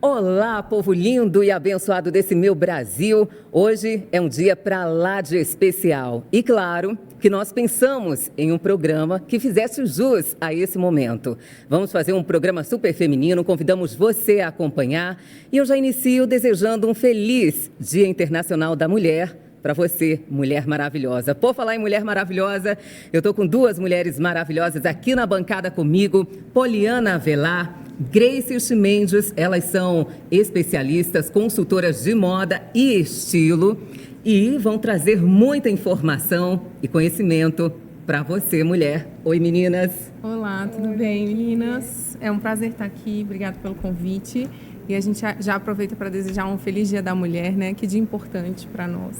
Olá, povo lindo e abençoado desse meu Brasil. Hoje é um dia para lá de especial. E claro que nós pensamos em um programa que fizesse jus a esse momento. Vamos fazer um programa super feminino, convidamos você a acompanhar. E eu já inicio desejando um feliz Dia Internacional da Mulher para você, mulher maravilhosa. Por falar em mulher maravilhosa, eu estou com duas mulheres maravilhosas aqui na bancada comigo, Poliana Avelar, Grace Mendes. Elas são especialistas, consultoras de moda e estilo e vão trazer muita informação e conhecimento para você, mulher. Oi, meninas. Olá, tudo bem, meninas? É um prazer estar aqui, obrigada pelo convite. E a gente já aproveita para desejar um feliz Dia da Mulher, né? Que dia importante para nós.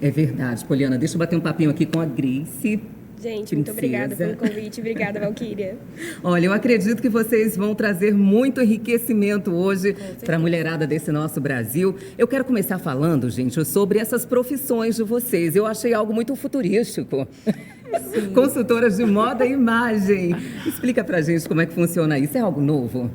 É verdade, Poliana. Deixa eu bater um papinho aqui com a Grace. Gente, muito obrigada pelo convite. Obrigada, Valquíria. Olha, eu acredito que vocês vão trazer muito enriquecimento hoje para a mulherada desse nosso Brasil. Eu quero começar falando, gente, sobre essas profissões de vocês. Eu achei algo muito futurístico. Sim. Consultoras de moda e imagem. Explica pra gente como é que funciona isso. É algo novo?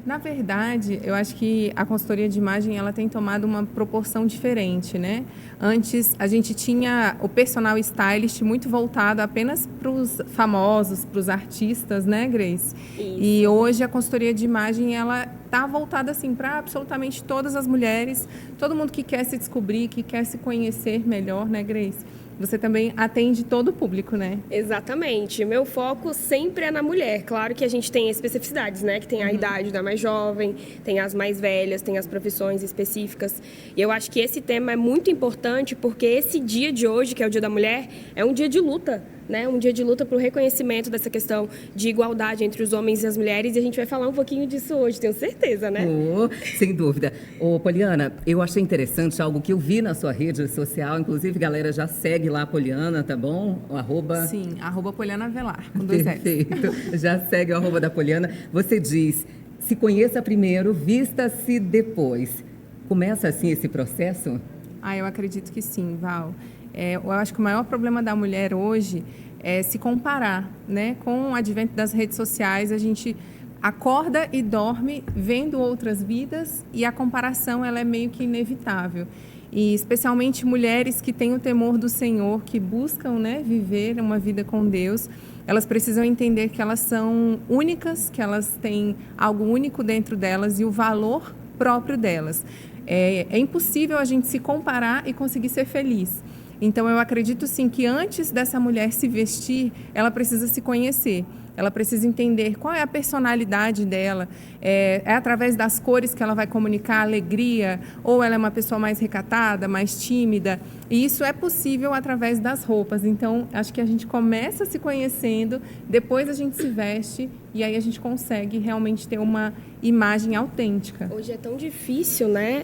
Na verdade, eu acho que a consultoria de imagem ela tem tomado uma proporção diferente, né? Antes, a gente tinha o personal stylist muito voltado apenas para os famosos, para os artistas, né, Grace? Isso. E hoje a consultoria de imagem ela está voltada assim para absolutamente todas as mulheres, todo mundo que quer se descobrir, que quer se conhecer melhor, né, Grace? Você também atende todo o público, né? Exatamente. Meu foco sempre é na mulher. Claro que a gente tem especificidades, né? Que tem a idade da mais jovem, tem as mais velhas, tem as profissões específicas. E eu acho que esse tema é muito importante porque esse dia de hoje, que é o Dia da Mulher, é um dia de luta, né? Um dia de luta para o reconhecimento dessa questão de igualdade entre os homens e as mulheres. E a gente vai falar um pouquinho disso hoje, tenho certeza, né? Oh, sem dúvida. Ô, Poliana, eu achei interessante algo que eu vi na sua rede social. Inclusive, galera, já segue lá a Poliana, tá bom? O arroba... Sim, arroba Poliana Avelar, com 2 S. Perfeito. Já segue o arroba da Poliana. Você diz, se conheça primeiro, vista-se depois. Começa assim esse processo? Eu acredito que sim, Val. Eu acho que o maior problema da mulher hoje é se comparar, né? Com o advento das redes sociais, a gente acorda e dorme vendo outras vidas e a comparação ela é meio que inevitável. E especialmente mulheres que têm o temor do Senhor, que buscam, né, viver uma vida com Deus, elas precisam entender que elas são únicas, que elas têm algo único dentro delas e o valor próprio delas. É impossível a gente se comparar e conseguir ser feliz. Então, eu acredito, sim, que antes dessa mulher se vestir, ela precisa se conhecer. Ela precisa entender qual é a personalidade dela. É através das cores que ela vai comunicar alegria, ou ela é uma pessoa mais recatada, mais tímida. E isso é possível através das roupas. Então, acho que a gente começa se conhecendo, depois a gente se veste, e aí a gente consegue realmente ter uma imagem autêntica. Hoje é tão difícil, né,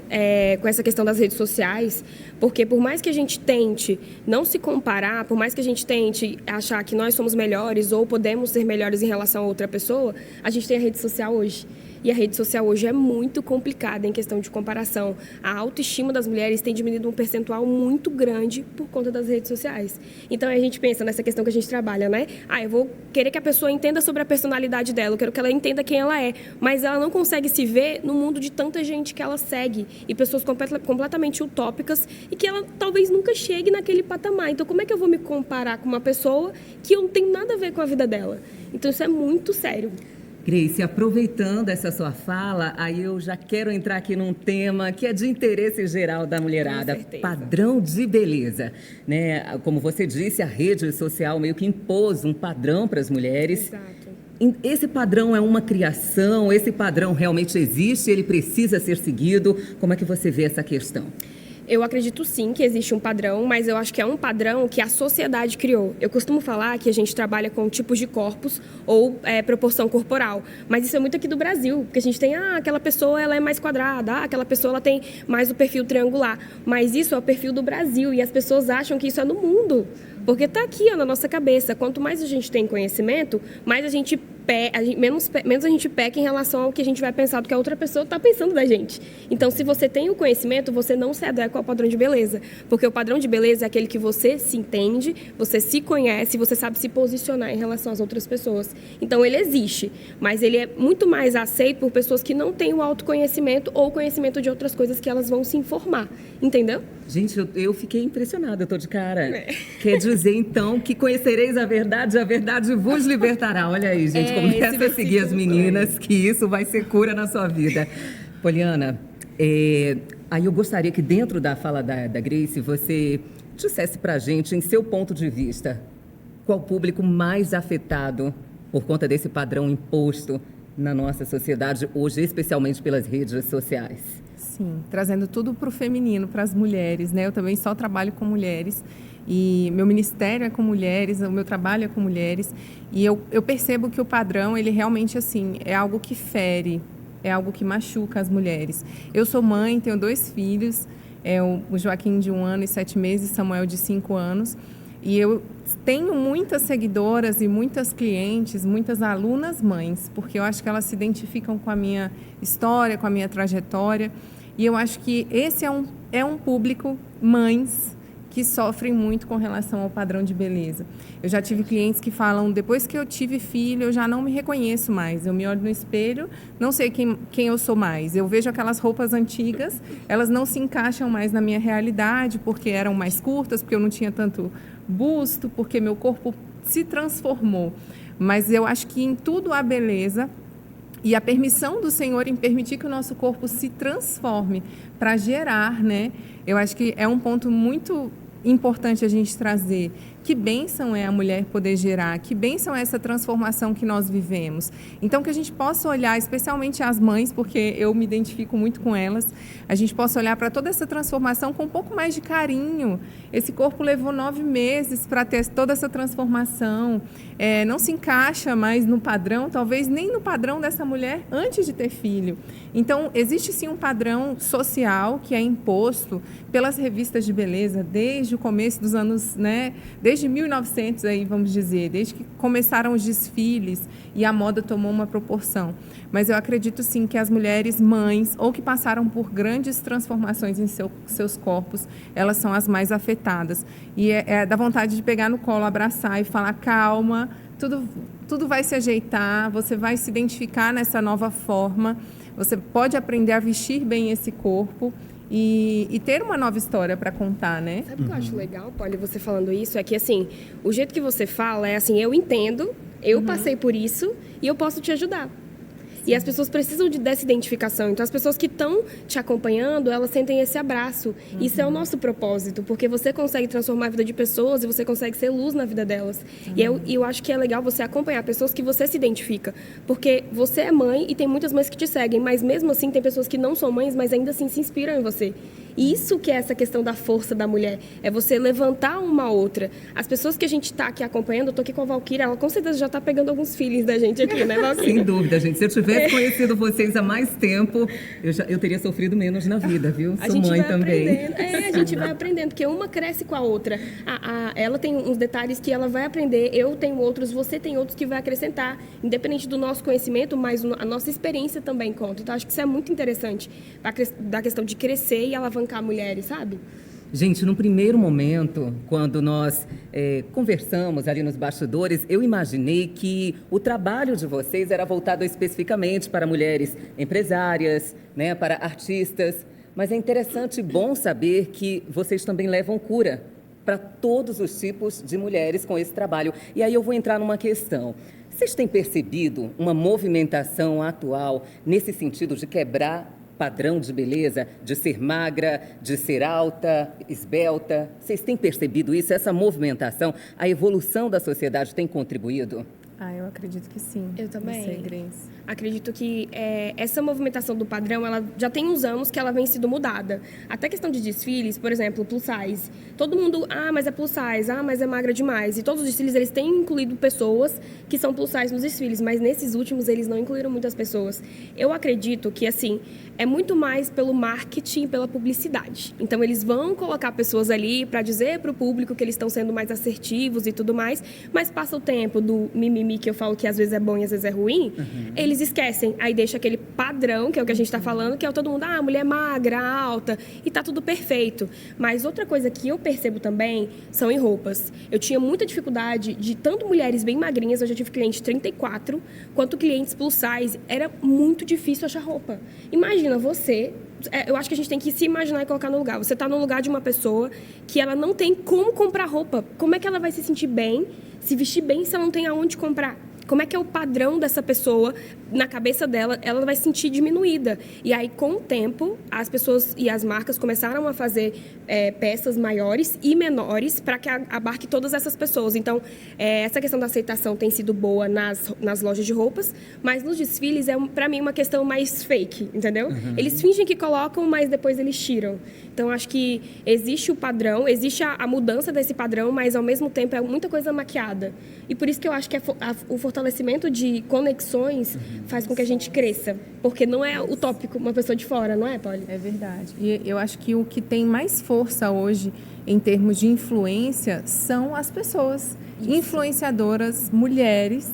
com essa questão das redes sociais, porque por mais que a gente tente não se comparar, por mais que a gente tente achar que nós somos melhores ou podemos ser melhores em relação a outra pessoa, a gente tem a rede social hoje. E a rede social hoje é muito complicada em questão de comparação. A autoestima das mulheres tem diminuído um percentual muito grande por conta das redes sociais. Então, a gente pensa nessa questão que a gente trabalha, né? Eu vou querer que a pessoa entenda sobre a personalidade dela, eu quero que ela entenda quem ela é, mas ela não consegue se ver no mundo de tanta gente que ela segue e pessoas completamente utópicas e que ela talvez nunca chegue naquele patamar. Então, como é que eu vou me comparar com uma pessoa que eu não tenho nada a ver com a vida dela? Então, isso é muito sério. Grace, aproveitando essa sua fala, aí eu já quero entrar aqui num tema que é de interesse geral da mulherada, padrão de beleza, né? Como você disse, a rede social meio que impôs um padrão para as mulheres. Exato. Esse padrão é uma criação? Esse padrão realmente existe? Ele precisa ser seguido? Como é que você vê essa questão? Eu acredito sim que existe um padrão, mas eu acho que é um padrão que a sociedade criou. Eu costumo falar que a gente trabalha com tipos de corpos ou proporção corporal, mas isso é muito aqui do Brasil, porque a gente tem, aquela pessoa ela é mais quadrada, aquela pessoa ela tem mais o perfil triangular, mas isso é o perfil do Brasil e as pessoas acham que isso é no mundo. Porque está aqui, ó, na nossa cabeça. Quanto mais a gente tem conhecimento, mais a gente menos a gente peca em relação ao que a gente vai pensar do que a outra pessoa está pensando da gente. Então, se você tem o conhecimento, você não se adequa ao padrão de beleza. Porque o padrão de beleza é aquele que você se entende, você se conhece, você sabe se posicionar em relação às outras pessoas. Então, ele existe, mas ele é muito mais aceito por pessoas que não têm o autoconhecimento ou conhecimento de outras coisas que elas vão se informar. Entendeu? Gente, eu fiquei impressionada, eu tô de cara. Quer dizer, então, que conhecereis a verdade vos libertará. Olha aí, gente, começa a seguir as meninas, que isso vai ser cura na sua vida. Poliana, aí eu gostaria que dentro da fala da Grace, você dissesse pra gente, em seu ponto de vista, qual o público mais afetado por conta desse padrão imposto na nossa sociedade hoje, especialmente pelas redes sociais? Sim, trazendo tudo para o feminino, para as mulheres, né? Eu também só trabalho com mulheres e meu ministério é com mulheres, o meu trabalho é com mulheres e eu percebo que o padrão, ele realmente, assim, é algo que fere, é algo que machuca as mulheres. Eu sou mãe, tenho 2 filhos, o Joaquim de 1 ano e 7 meses, Samuel de 5 anos, e eu tenho muitas seguidoras e muitas clientes, muitas alunas mães, porque eu acho que elas se identificam com a minha história, com a minha trajetória. E eu acho que esse é um público, mães, que sofrem muito com relação ao padrão de beleza. Eu já tive clientes que falam, depois que eu tive filho, eu já não me reconheço mais. Eu me olho no espelho, não sei quem eu sou mais. Eu vejo aquelas roupas antigas, elas não se encaixam mais na minha realidade, porque eram mais curtas, porque eu não tinha tanto busto, porque meu corpo se transformou. Mas eu acho que em tudo há beleza. E a permissão do Senhor em permitir que o nosso corpo se transforme para gerar, né? Eu acho que é um ponto muito importante a gente trazer. Que bênção é a mulher poder gerar, que bênção é essa transformação que nós vivemos. Então, que a gente possa olhar, especialmente as mães, porque eu me identifico muito com elas, a gente possa olhar para toda essa transformação com um pouco mais de carinho. Esse corpo levou 9 meses para ter toda essa transformação, não se encaixa mais no padrão, talvez nem no padrão dessa mulher antes de ter filho. Então, existe sim um padrão social que é imposto pelas revistas de beleza desde o começo dos anos, né? Desde 1900, aí, vamos dizer, desde que começaram os desfiles e a moda tomou uma proporção. Mas eu acredito, sim, que as mulheres mães, ou que passaram por grandes transformações em seus corpos, elas são as mais afetadas. E dá vontade de pegar no colo, abraçar e falar, calma, tudo vai se ajeitar, você vai se identificar nessa nova forma, você pode aprender a vestir bem esse corpo, e ter uma nova história para contar, né? Sabe o que eu acho legal, Polly, você falando isso? É que, assim, o jeito que você fala é assim, eu entendo, eu passei por isso e eu posso te ajudar. E as pessoas precisam dessa identificação. Então, as pessoas que estão te acompanhando, elas sentem esse abraço. Isso é o nosso propósito, porque você consegue transformar a vida de pessoas e você consegue ser luz na vida delas. E eu acho que é legal você acompanhar pessoas que você se identifica. Porque você é mãe e tem muitas mães que te seguem, mas mesmo assim tem pessoas que não são mães, mas ainda assim se inspiram em você. Isso que é essa questão da força da mulher, é você levantar uma outra. As pessoas que a gente está aqui acompanhando, eu estou aqui com a Valquíria, ela com certeza já está pegando alguns feelings da gente aqui, né, Valquíria? Sem dúvida, gente. Se eu tivesse conhecido vocês há mais tempo, eu teria sofrido menos na vida, viu? Sou mãe também. A gente vai aprendendo, porque uma cresce com a outra. Ela tem uns detalhes que ela vai aprender, eu tenho outros, você tem outros que vai acrescentar. Independente do nosso conhecimento, mas a nossa experiência também conta. Então, acho que isso é muito interessante, da questão de crescer e alavancar mulheres, sabe? Gente, no primeiro momento, quando nós conversamos ali nos bastidores, eu imaginei que o trabalho de vocês era voltado especificamente para mulheres empresárias, né, para artistas. Mas é interessante e bom saber que vocês também levam cura para todos os tipos de mulheres com esse trabalho. E aí eu vou entrar numa questão. Vocês têm percebido uma movimentação atual nesse sentido de quebrar padrão de beleza, de ser magra, de ser alta, esbelta? Vocês têm percebido isso? Essa movimentação, a evolução da sociedade tem contribuído? Eu acredito que sim. Eu também. Não sei, Grace. Acredito que essa movimentação do padrão, ela já tem uns anos que ela vem sendo mudada. Até a questão de desfiles, por exemplo, plus size. Todo mundo, mas é plus size, mas é magra demais. E todos os desfiles, eles têm incluído pessoas que são plus size nos desfiles, mas nesses últimos eles não incluíram muitas pessoas. Eu acredito que, assim, é muito mais pelo marketing, pela publicidade. Então, eles vão colocar pessoas ali para dizer para o público que eles estão sendo mais assertivos e tudo mais, mas passa o tempo do mimimi, que eu falo que às vezes é bom e às vezes é ruim, eles esquecem. Aí deixa aquele padrão, que é o que a gente está falando, que é todo mundo, mulher magra, alta, e tá tudo perfeito. Mas outra coisa que eu percebo também são em roupas. Eu tinha muita dificuldade de tanto mulheres bem magrinhas, eu já tive cliente 34, quanto clientes plus size. Era muito difícil achar roupa. Imagina você... Eu acho que a gente tem que se imaginar e colocar no lugar. Você está no lugar de uma pessoa que ela não tem como comprar roupa. Como é que ela vai se sentir bem, se vestir bem, se ela não tem aonde comprar? Como é que é o padrão dessa pessoa na cabeça dela? Ela vai se sentir diminuída. E aí, com o tempo, as pessoas e as marcas começaram a fazer peças maiores e menores para que abarque todas essas pessoas. Então, essa questão da aceitação tem sido boa nas lojas de roupas, mas nos desfiles é, para mim, uma questão mais fake, entendeu? Eles fingem que colocam, mas depois eles tiram. Então, acho que existe o padrão, existe a mudança desse padrão, mas, ao mesmo tempo, é muita coisa maquiada. E por isso que eu acho que o fortalecimento de conexões faz com que a gente cresça. Porque não é utópico uma pessoa de fora, não é, Polly? É verdade. E eu acho que o que tem mais força hoje, em termos de influência, são as pessoas influenciadoras, mulheres,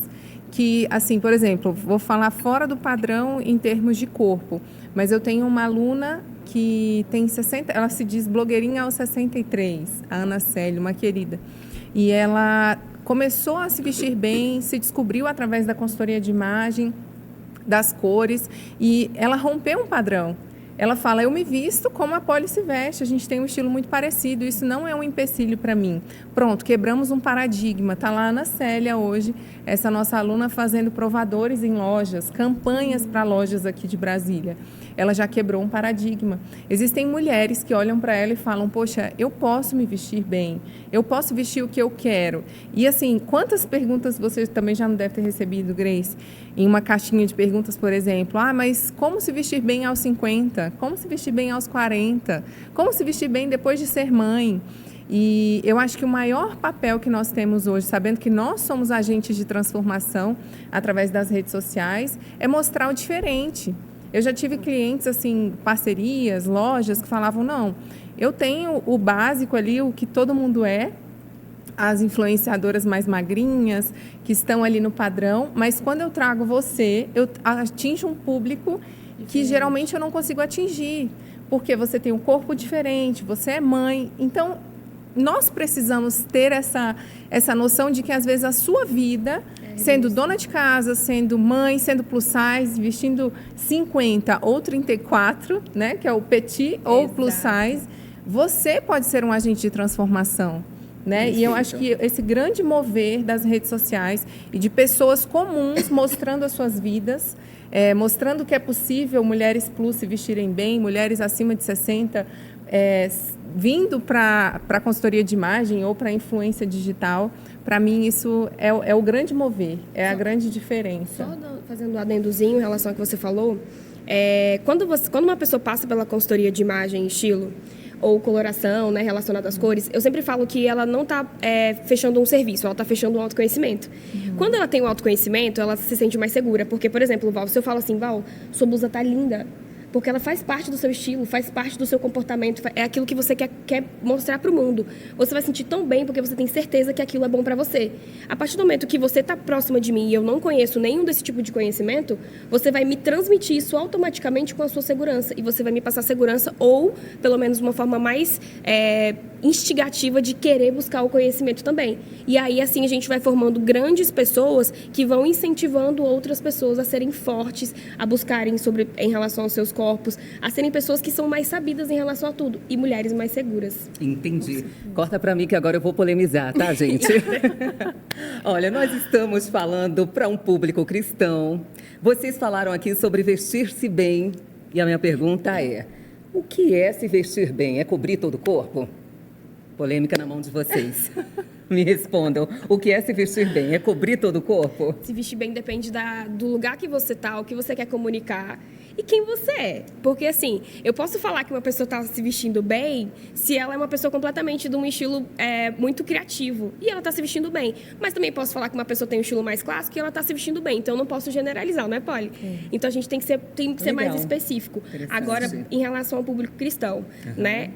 que, assim, por exemplo, vou falar fora do padrão em termos de corpo, mas eu tenho uma aluna que tem 60, ela se diz blogueirinha aos 63, a Ana Célio, uma querida. E ela começou a se vestir bem, se descobriu através da consultoria de imagem, das cores, e ela rompeu um padrão. Ela fala, eu me visto como a Polly se veste, a gente tem um estilo muito parecido, isso não é um empecilho para mim. Pronto, quebramos um paradigma. Está lá a Ana Célia hoje, essa nossa aluna fazendo provadores em lojas, campanhas para lojas aqui de Brasília. Ela já quebrou um paradigma. Existem mulheres que olham para ela e falam, poxa, eu posso me vestir bem, eu posso vestir o que eu quero. E assim, quantas perguntas você também já não deve ter recebido, Grace? Em uma caixinha de perguntas, por exemplo, mas como se vestir bem aos 50? Como se vestir bem aos 40? Como se vestir bem depois de ser mãe? E eu acho que o maior papel que nós temos hoje, sabendo que nós somos agentes de transformação através das redes sociais, é mostrar o diferente. Eu já tive clientes, assim, parcerias, lojas, que falavam, não, eu tenho o básico ali, o que todo mundo é, as influenciadoras mais magrinhas, que estão ali no padrão, mas quando eu trago você, eu atinjo um público que geralmente eu não consigo atingir, porque você tem um corpo diferente, você é mãe. Então, nós precisamos ter essa noção de que, às vezes, a sua vida, sendo dona de casa, sendo mãe, sendo plus size, vestindo 50 ou 34, né, que é o petit ou plus size, você pode ser um agente de transformação. Né? E eu acho que esse grande mover das redes sociais e de pessoas comuns mostrando as suas vidas, mostrando que é possível mulheres plus se vestirem bem, mulheres acima de 60 vindo para a consultoria de imagem ou para a influência digital, para mim isso é o grande mover, é a grande diferença. Só fazendo um adendozinho em relação ao que você falou, quando uma pessoa passa pela consultoria de imagem e estilo, ou coloração, né, relacionada às cores, eu sempre falo que ela não está fechando um serviço, ela está fechando um autoconhecimento. Quando ela tem o autoconhecimento, ela se sente mais segura. Porque, por exemplo, Val, se eu falo assim, Val, sua blusa tá linda, porque ela faz parte do seu estilo, faz parte do seu comportamento, é aquilo que você quer mostrar para o mundo. Você vai sentir tão bem porque você tem certeza que aquilo é bom para você. A partir do momento que você está próxima de mim e eu não conheço nenhum desse tipo de conhecimento, você vai me transmitir isso automaticamente com a sua segurança. E você vai me passar segurança ou, pelo menos, uma forma mais instigativa de querer buscar o conhecimento também. E aí, assim, a gente vai formando grandes pessoas que vão incentivando outras pessoas a serem fortes, a buscarem em relação aos seus corpos, a serem pessoas que são mais sabidas em relação a tudo e mulheres mais seguras. Entendi. Corta para mim que agora eu vou polemizar, tá, gente? Olha, nós estamos falando para um público cristão. Vocês falaram aqui sobre vestir-se bem e a minha pergunta é: o que é se vestir bem? É cobrir todo o corpo? Polêmica na mão de vocês. Me respondam, o que é se vestir bem? É cobrir todo o corpo? Se vestir bem depende do lugar que você tá, o que você quer comunicar e quem você é. Porque, assim, eu posso falar que uma pessoa está se vestindo bem se ela é uma pessoa completamente de um estilo muito criativo e ela está se vestindo bem. Mas também posso falar que uma pessoa tem um estilo mais clássico e ela está se vestindo bem. Então, eu não posso generalizar, não é, Polly? Então, a gente tem que ser mais específico. Agora, em relação ao público cristão, né?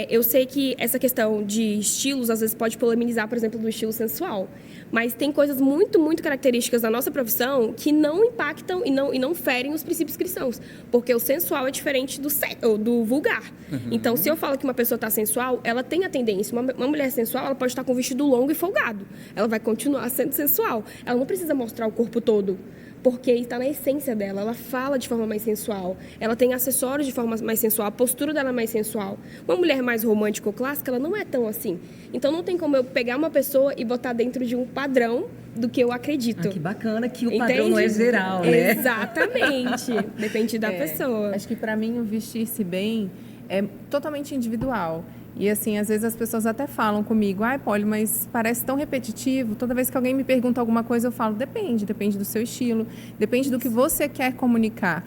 Eu sei que essa questão de estilos, às vezes, pode polemizar, por exemplo, do estilo sensual. Mas tem coisas muito, muito características da nossa profissão que não impactam e não ferem os princípios cristãos. Porque o sensual é diferente do vulgar. Então, se eu falo que uma pessoa está sensual, ela tem a tendência. Uma mulher sensual, ela pode estar com um vestido longo e folgado. Ela vai continuar sendo sensual. Ela não precisa mostrar o corpo todo, porque está na essência dela. Ela fala de forma mais sensual. Ela tem acessórios de forma mais sensual. A postura dela é mais sensual. Uma mulher mais romântica ou clássica, ela não é tão assim. Então, não tem como eu pegar uma pessoa e botar dentro de um padrão do que eu acredito. Que bacana que o padrão não é geral, né? Exatamente. Depende da pessoa. Acho que, para mim, o vestir-se bem é totalmente individual. E, assim, às vezes as pessoas até falam comigo, ai, Polly, mas parece tão repetitivo. Toda vez que alguém me pergunta alguma coisa, eu falo, depende do seu estilo, depende do que você quer comunicar.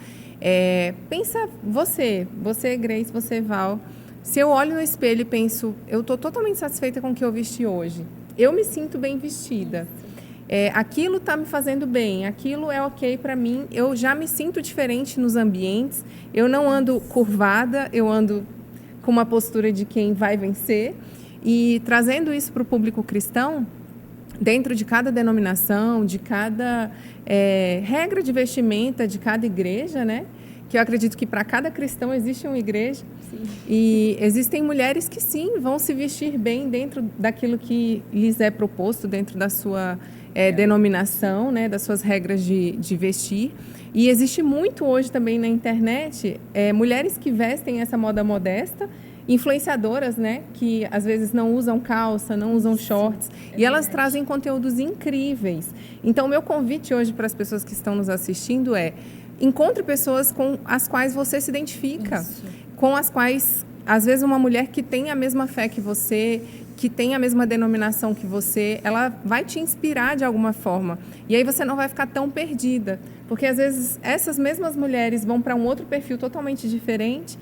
Pensa você, Grace, você, Val. Se eu olho no espelho e penso, eu estou totalmente satisfeita com o que eu vesti hoje. Eu me sinto bem vestida. Aquilo está me fazendo bem, aquilo é ok para mim. Eu já me sinto diferente nos ambientes. Eu não ando curvada, eu ando com uma postura de quem vai vencer. E trazendo isso para o público cristão, dentro de cada denominação, de cada regra de vestimenta de cada igreja, né? Que eu acredito que para cada cristão existe uma igreja. Sim. E existem mulheres que, sim, vão se vestir bem dentro daquilo que lhes é proposto, dentro da sua denominação, né? Das suas regras de vestir. E existe muito hoje também na internet mulheres que vestem essa moda modesta, influenciadoras, né, que às vezes não usam calça, não usam shorts, e elas trazem conteúdos incríveis. Então, o meu convite hoje para as pessoas que estão nos assistindo encontre pessoas com as quais você se identifica, com as quais, às vezes, uma mulher que tem a mesma fé que você, que tem a mesma denominação que você, ela vai te inspirar de alguma forma. E aí você não vai ficar tão perdida. Porque, às vezes, essas mesmas mulheres vão para um outro perfil totalmente diferente,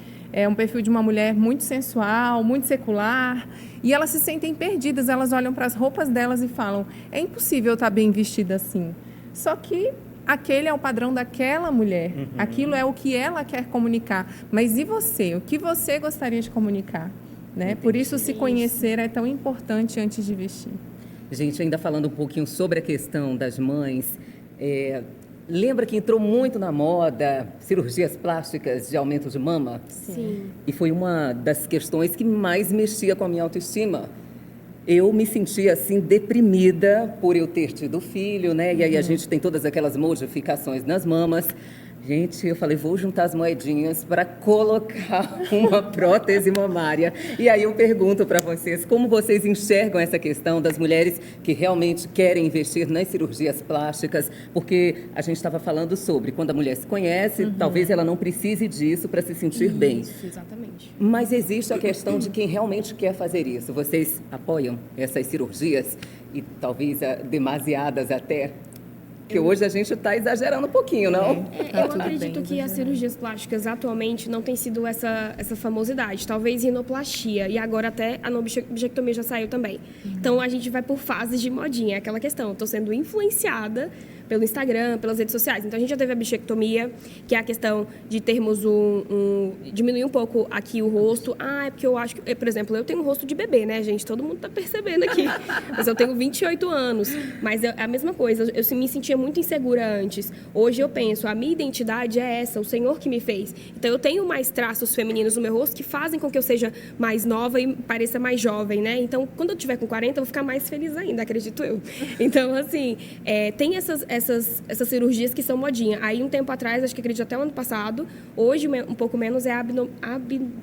um perfil de uma mulher muito sensual, muito secular, e elas se sentem perdidas. Elas olham para as roupas delas e falam, é impossível eu estar bem vestida assim. Só que aquele é o padrão daquela mulher. Aquilo é o que ela quer comunicar. Mas e você? O que você gostaria de comunicar? Né? Por isso, se conhecer é tão importante antes de vestir. Gente, ainda falando um pouquinho sobre a questão das mães, lembra que entrou muito na moda cirurgias plásticas de aumento de mama? Sim. E foi uma das questões que mais mexia com a minha autoestima. Eu me sentia, assim, deprimida por eu ter tido filho, né? E aí a gente tem todas aquelas modificações nas mamas. Gente, eu falei, vou juntar as moedinhas para colocar uma prótese mamária. E aí eu pergunto para vocês, como vocês enxergam essa questão das mulheres que realmente querem investir nas cirurgias plásticas? Porque a gente estava falando sobre quando a mulher se conhece, talvez ela não precise disso para se sentir bem. Isso, exatamente. Mas existe a questão de quem realmente quer fazer isso. Vocês apoiam essas cirurgias e talvez demasiadas até? Porque hoje a gente está exagerando um pouquinho, não? Eu acredito que as cirurgias plásticas atualmente não tem sido essa famosidade. Talvez rinoplastia e agora até a bichectomia já saiu também. Então a gente vai por fases de modinha, é aquela questão. Estou sendo influenciada pelo Instagram, pelas redes sociais. Então a gente já teve a bichectomia, que é a questão de termos diminuir um pouco aqui o rosto. É porque eu acho que, por exemplo, eu tenho um rosto de bebê, né, gente? Todo mundo está percebendo aqui. Mas eu tenho 28 anos. Mas é a mesma coisa. Eu me sentia muito insegura antes. Hoje eu penso, a minha identidade é essa, o Senhor que me fez. Então eu tenho mais traços femininos no meu rosto que fazem com que eu seja mais nova e pareça mais jovem, né? Então, quando eu tiver com 40, eu vou ficar mais feliz ainda, acredito eu. Então, assim, tem essas cirurgias que são modinha. Aí, um tempo atrás, acho que acredito até o ano passado, hoje um pouco menos é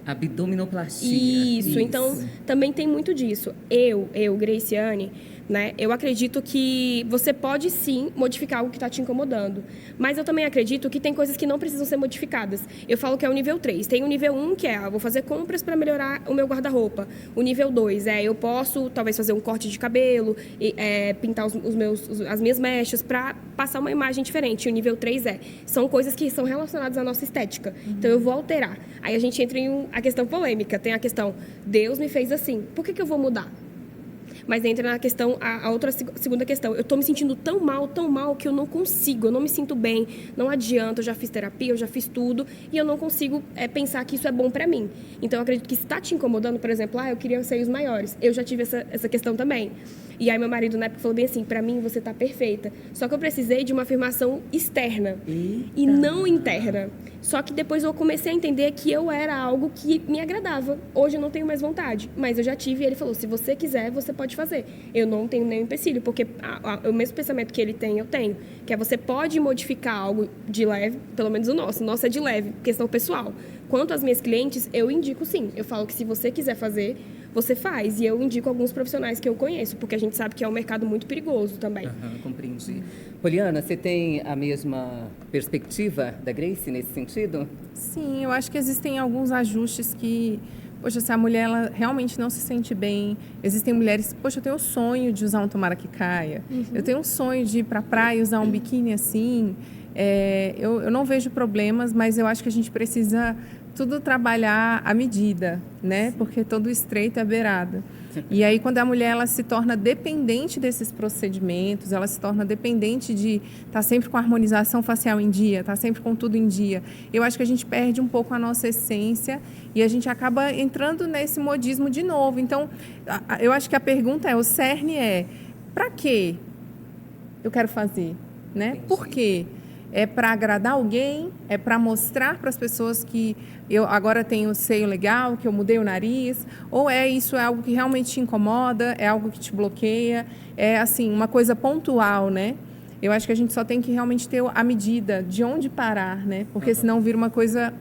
abdominoplastia. Isso, então também tem muito disso. Eu, Graciane, né? Eu acredito que você pode, sim, modificar algo que está te incomodando. Mas eu também acredito que tem coisas que não precisam ser modificadas. Eu falo que é o nível 3. Tem o nível 1, que é, vou fazer compras para melhorar o meu guarda-roupa. O nível 2 é, eu posso, talvez, fazer um corte de cabelo, pintar as minhas mechas para passar uma imagem diferente. E o nível 3 são coisas que são relacionadas à nossa estética. Então, eu vou alterar. Aí a gente entra em a questão polêmica. Tem a questão, Deus me fez assim, por que eu vou mudar? Mas entra na questão, a outra segunda questão. Eu estou me sentindo tão mal, que eu não consigo, eu não me sinto bem, não adianta, eu já fiz terapia, eu já fiz tudo, e eu não consigo pensar que isso é bom para mim. Então, eu acredito que se está te incomodando, por exemplo, eu queria seios maiores. Eu já tive essa questão também. E aí, meu marido, na época, falou bem assim, para mim, você está perfeita. Só que eu precisei de uma afirmação externa e não interna. Só que depois eu comecei a entender que eu era algo que me agradava. Hoje eu não tenho mais vontade, mas eu já tive. E ele falou, se você quiser, você pode fazer. Eu não tenho nenhum empecilho, porque o mesmo pensamento que ele tem, eu tenho. Que é você pode modificar algo de leve, pelo menos o nosso é de leve, questão pessoal. Quanto às minhas clientes, eu indico sim. Eu falo que se você quiser fazer, você faz. E eu indico alguns profissionais que eu conheço, porque a gente sabe que é um mercado muito perigoso também. Compreendi. Poliana, você tem a mesma perspectiva da Grace nesse sentido? Sim, eu acho que existem alguns ajustes que... Poxa, se a mulher ela realmente não se sente bem, existem mulheres, poxa, eu tenho o sonho de usar um tomara que caia, eu tenho um sonho de ir para a praia e usar um biquíni assim, eu não vejo problemas, mas eu acho que a gente precisa tudo trabalhar à medida, né? Porque todo estreito é beirada. E aí, quando a mulher ela se torna dependente desses procedimentos, ela se torna dependente de estar sempre com a harmonização facial em dia, estar sempre com tudo em dia, eu acho que a gente perde um pouco a nossa essência e a gente acaba entrando nesse modismo de novo. Então, eu acho que a pergunta o cerne para quê eu quero fazer, né? Por quê? É para agradar alguém? É para mostrar para as pessoas que eu agora tenho seio legal, que eu mudei o nariz? Ou isso é algo que realmente te incomoda? É algo que te bloqueia? É, assim, uma coisa pontual, né? Eu acho que a gente só tem que realmente ter a medida de onde parar, né? Porque senão vira uma coisa,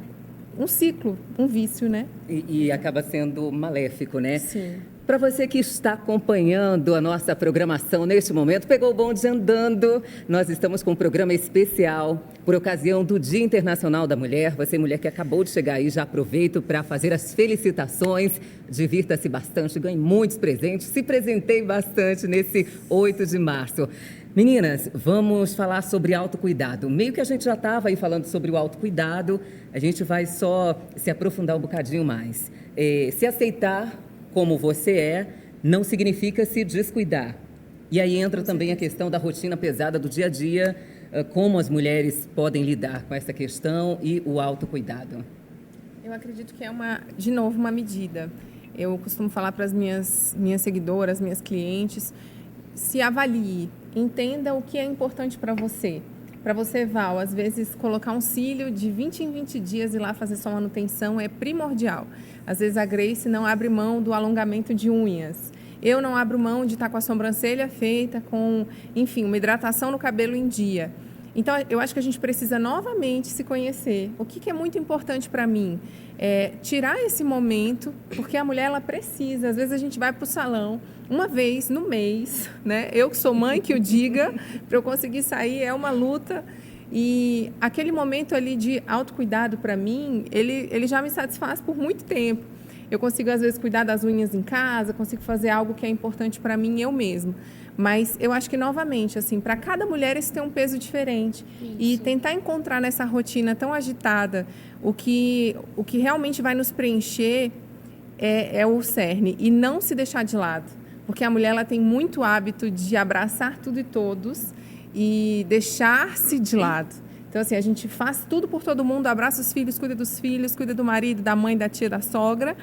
um ciclo, um vício, né? E acaba sendo maléfico, né? Sim. Para você que está acompanhando a nossa programação neste momento, pegou o bonde andando, nós estamos com um programa especial por ocasião do Dia Internacional da Mulher. Você, mulher que acabou de chegar aí, já aproveito para fazer as felicitações, divirta-se bastante, ganhe muitos presentes, se presenteie bastante nesse 8 de março. Meninas, vamos falar sobre autocuidado. Meio que a gente já estava aí falando sobre o autocuidado, a gente vai só se aprofundar um bocadinho mais. Se aceitar como você não significa se descuidar. E aí entra também a questão da rotina pesada do dia a dia, como as mulheres podem lidar com essa questão e o autocuidado. Eu acredito que de novo, uma medida. Eu costumo falar para as minhas seguidoras, minhas clientes, se avalie, entenda o que é importante para você. Para você, Val, às vezes colocar um cílio de 20 em 20 dias e ir lá fazer sua manutenção é primordial. Às vezes a Grace não abre mão do alongamento de unhas. Eu não abro mão de estar com a sobrancelha feita, com, enfim, uma hidratação no cabelo em dia. Então, eu acho que a gente precisa novamente se conhecer. O que é muito importante para mim? Tirar esse momento, porque a mulher ela precisa. Às vezes a gente vai para o salão uma vez no mês, né? Eu que sou mãe que o diga, para eu conseguir sair é uma luta. E aquele momento ali de autocuidado para mim, ele já me satisfaz por muito tempo. Eu consigo, às vezes, cuidar das unhas em casa, consigo fazer algo que é importante para mim, eu mesma. Mas eu acho que, novamente, assim, para cada mulher isso tem um peso diferente. Isso. E tentar encontrar nessa rotina tão agitada o que realmente vai nos preencher é o cerne. E não se deixar de lado. Porque a mulher ela tem muito hábito de abraçar tudo e todos e deixar-se de lado. Então, assim, a gente faz tudo por todo mundo, abraça os filhos, cuida dos filhos, cuida do marido, da mãe, da tia, da sogra.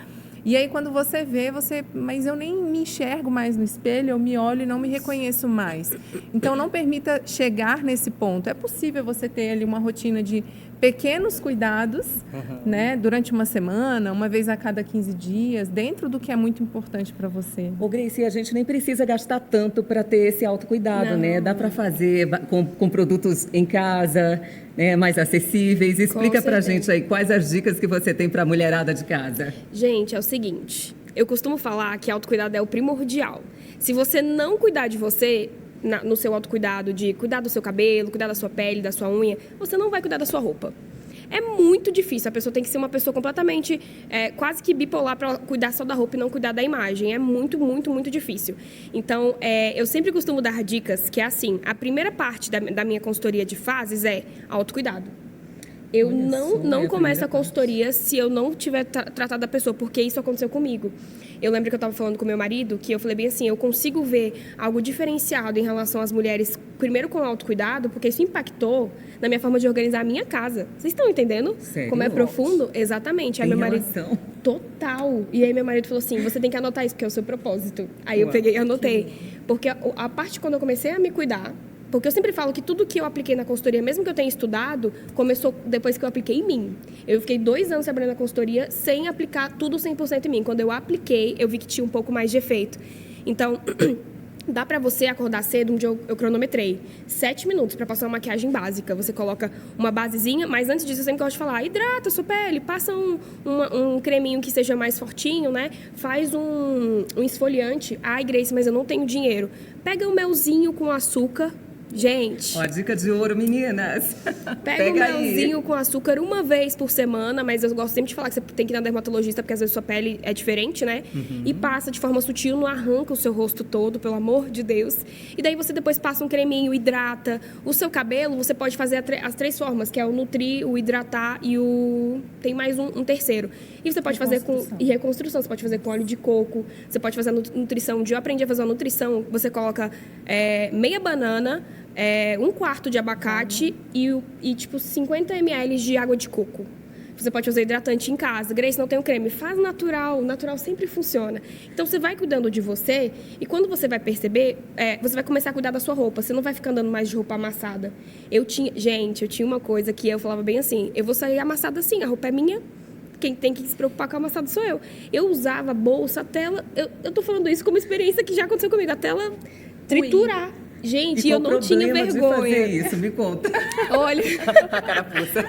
E aí, quando você vê, mas eu nem me enxergo mais no espelho, eu me olho e não me reconheço mais. Então, não permita chegar nesse ponto. É possível você ter ali uma rotina de pequenos cuidados, né, durante uma semana, uma vez a cada 15 dias, dentro do que é muito importante para você. Ô, Grace, a gente nem precisa gastar tanto para ter esse autocuidado, né? Dá para fazer com produtos em casa, né, mais acessíveis. Explica para a gente aí quais as dicas que você tem para a mulherada de casa. Gente, é o seguinte, eu costumo falar que autocuidado é o primordial. Se você não cuidar de você, no seu autocuidado, de cuidar do seu cabelo, cuidar da sua pele, da sua unha, você não vai cuidar da sua roupa. É muito difícil, a pessoa tem que ser uma pessoa completamente, quase que bipolar para cuidar só da roupa e não cuidar da imagem. É muito, muito, muito difícil. Então, eu sempre costumo dar dicas que é assim, a primeira parte da minha consultoria de fases é autocuidado. Eu não começo a consultoria se eu não tiver tratado a pessoa, porque isso aconteceu comigo. Eu lembro que eu estava falando com meu marido, que eu falei bem assim, eu consigo ver algo diferenciado em relação às mulheres, primeiro com autocuidado, porque isso impactou na minha forma de organizar a minha casa. Vocês estão entendendo? Sério? Como é profundo? Exatamente. Aí Tem meu marido... relação? Total. E aí meu marido falou assim, você tem que anotar isso, porque é o seu propósito. Aí eu peguei e anotei. Porque a parte quando eu comecei a me cuidar, porque eu sempre falo que tudo que eu apliquei na consultoria, mesmo que eu tenha estudado, começou depois que eu apliquei em mim. Eu fiquei 2 anos trabalhando na consultoria sem aplicar tudo 100% em mim. Quando eu apliquei, eu vi que tinha um pouco mais de efeito. Então, dá pra você acordar cedo, um dia eu cronometrei 7 minutos pra passar uma maquiagem básica. Você coloca uma basezinha, mas antes disso eu sempre gosto de falar, hidrata a sua pele, passa um creminho que seja mais fortinho, né? Faz um esfoliante. Ai, Grace, mas eu não tenho dinheiro. Pega um melzinho com açúcar. Gente, Ó, dica de ouro, meninas. pega um melzinho com açúcar uma vez por semana, mas eu gosto sempre de falar que você tem que ir na dermatologista, porque às vezes sua pele é diferente, né? E passa de forma sutil, não arranca o seu rosto todo, pelo amor de Deus. E daí você depois passa um creminho, hidrata. O seu cabelo, você pode fazer as 3 formas, que é o nutrir, o hidratar e o... Tem mais um terceiro. E você pode fazer com... E reconstrução. Você pode fazer com óleo de coco, você pode fazer a nutrição. Um dia eu aprendi a fazer a nutrição, você coloca meia banana, 1/4 de abacate e tipo 50 ml de água de coco. Você pode fazer hidratante em casa. Grace, não tem um creme. Faz natural. O natural sempre funciona. Então, você vai cuidando de você e quando você vai perceber, você vai começar a cuidar da sua roupa. Você não vai ficar andando mais de roupa amassada. Eu tinha uma coisa que eu falava bem assim, eu vou sair amassada assim, a roupa é minha. Quem tem que se preocupar com o amassado sou eu. Eu usava bolsa até ela... Eu tô falando isso como experiência que já aconteceu comigo. Até ela triturar. Gente, eu não tinha vergonha. De fazer isso? Me conta. Olha. A carapuça.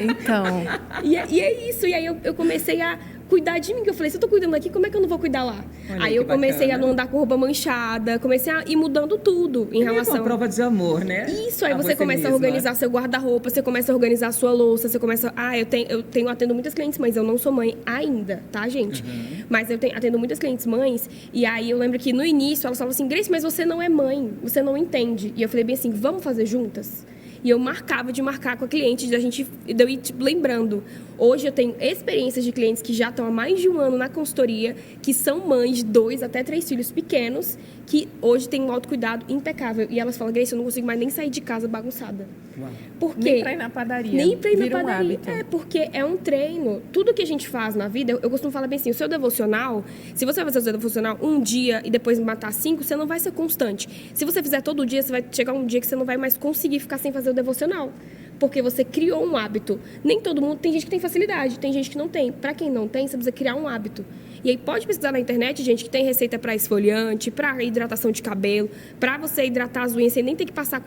Então. E é isso. E aí eu comecei a cuidar de mim. Que eu falei, se eu tô cuidando aqui, como é que eu não vou cuidar lá? Olha, aí eu comecei bacana. a não andar com roupa manchada. Comecei a ir mudando tudo em relação... É uma prova de amor, né? Isso, aí A você começa mesma. a organizar seu guarda-roupa, você começa a organizar a sua louça, você começa... atendo muitas clientes mães, eu não sou mãe ainda, tá, gente? Mas eu atendo muitas clientes mães, e aí eu lembro que no início elas falavam assim, Grace, mas você não é mãe, você não entende. E eu falei bem assim, vamos fazer juntas? E eu marcava de marcar com a cliente, de eu ir tipo, lembrando. Hoje eu tenho experiências de clientes que já estão há mais de 1 ano na consultoria, que são mães de 2 até 3 filhos pequenos, que hoje têm um autocuidado impecável. E elas falam, Grace, eu não consigo mais nem sair de casa bagunçada. Uau. Por quê? Nem pra ir na padaria. Nem pra ir na Vira um padaria. hábito. Porque é um treino. Tudo que a gente faz na vida, eu costumo falar bem assim, o seu devocional, se você vai fazer o seu devocional um dia e depois matar 5, você não vai ser constante. Se você fizer todo dia, você vai chegar um dia que você não vai mais conseguir ficar sem fazer o devocional. Porque você criou um hábito. Nem todo mundo... Tem gente que tem facilidade, tem gente que não tem. Pra quem não tem, você precisa criar um hábito. E aí pode pesquisar na internet, gente, que tem receita para esfoliante, para hidratação de cabelo, para você hidratar as unhas sem nem ter que passar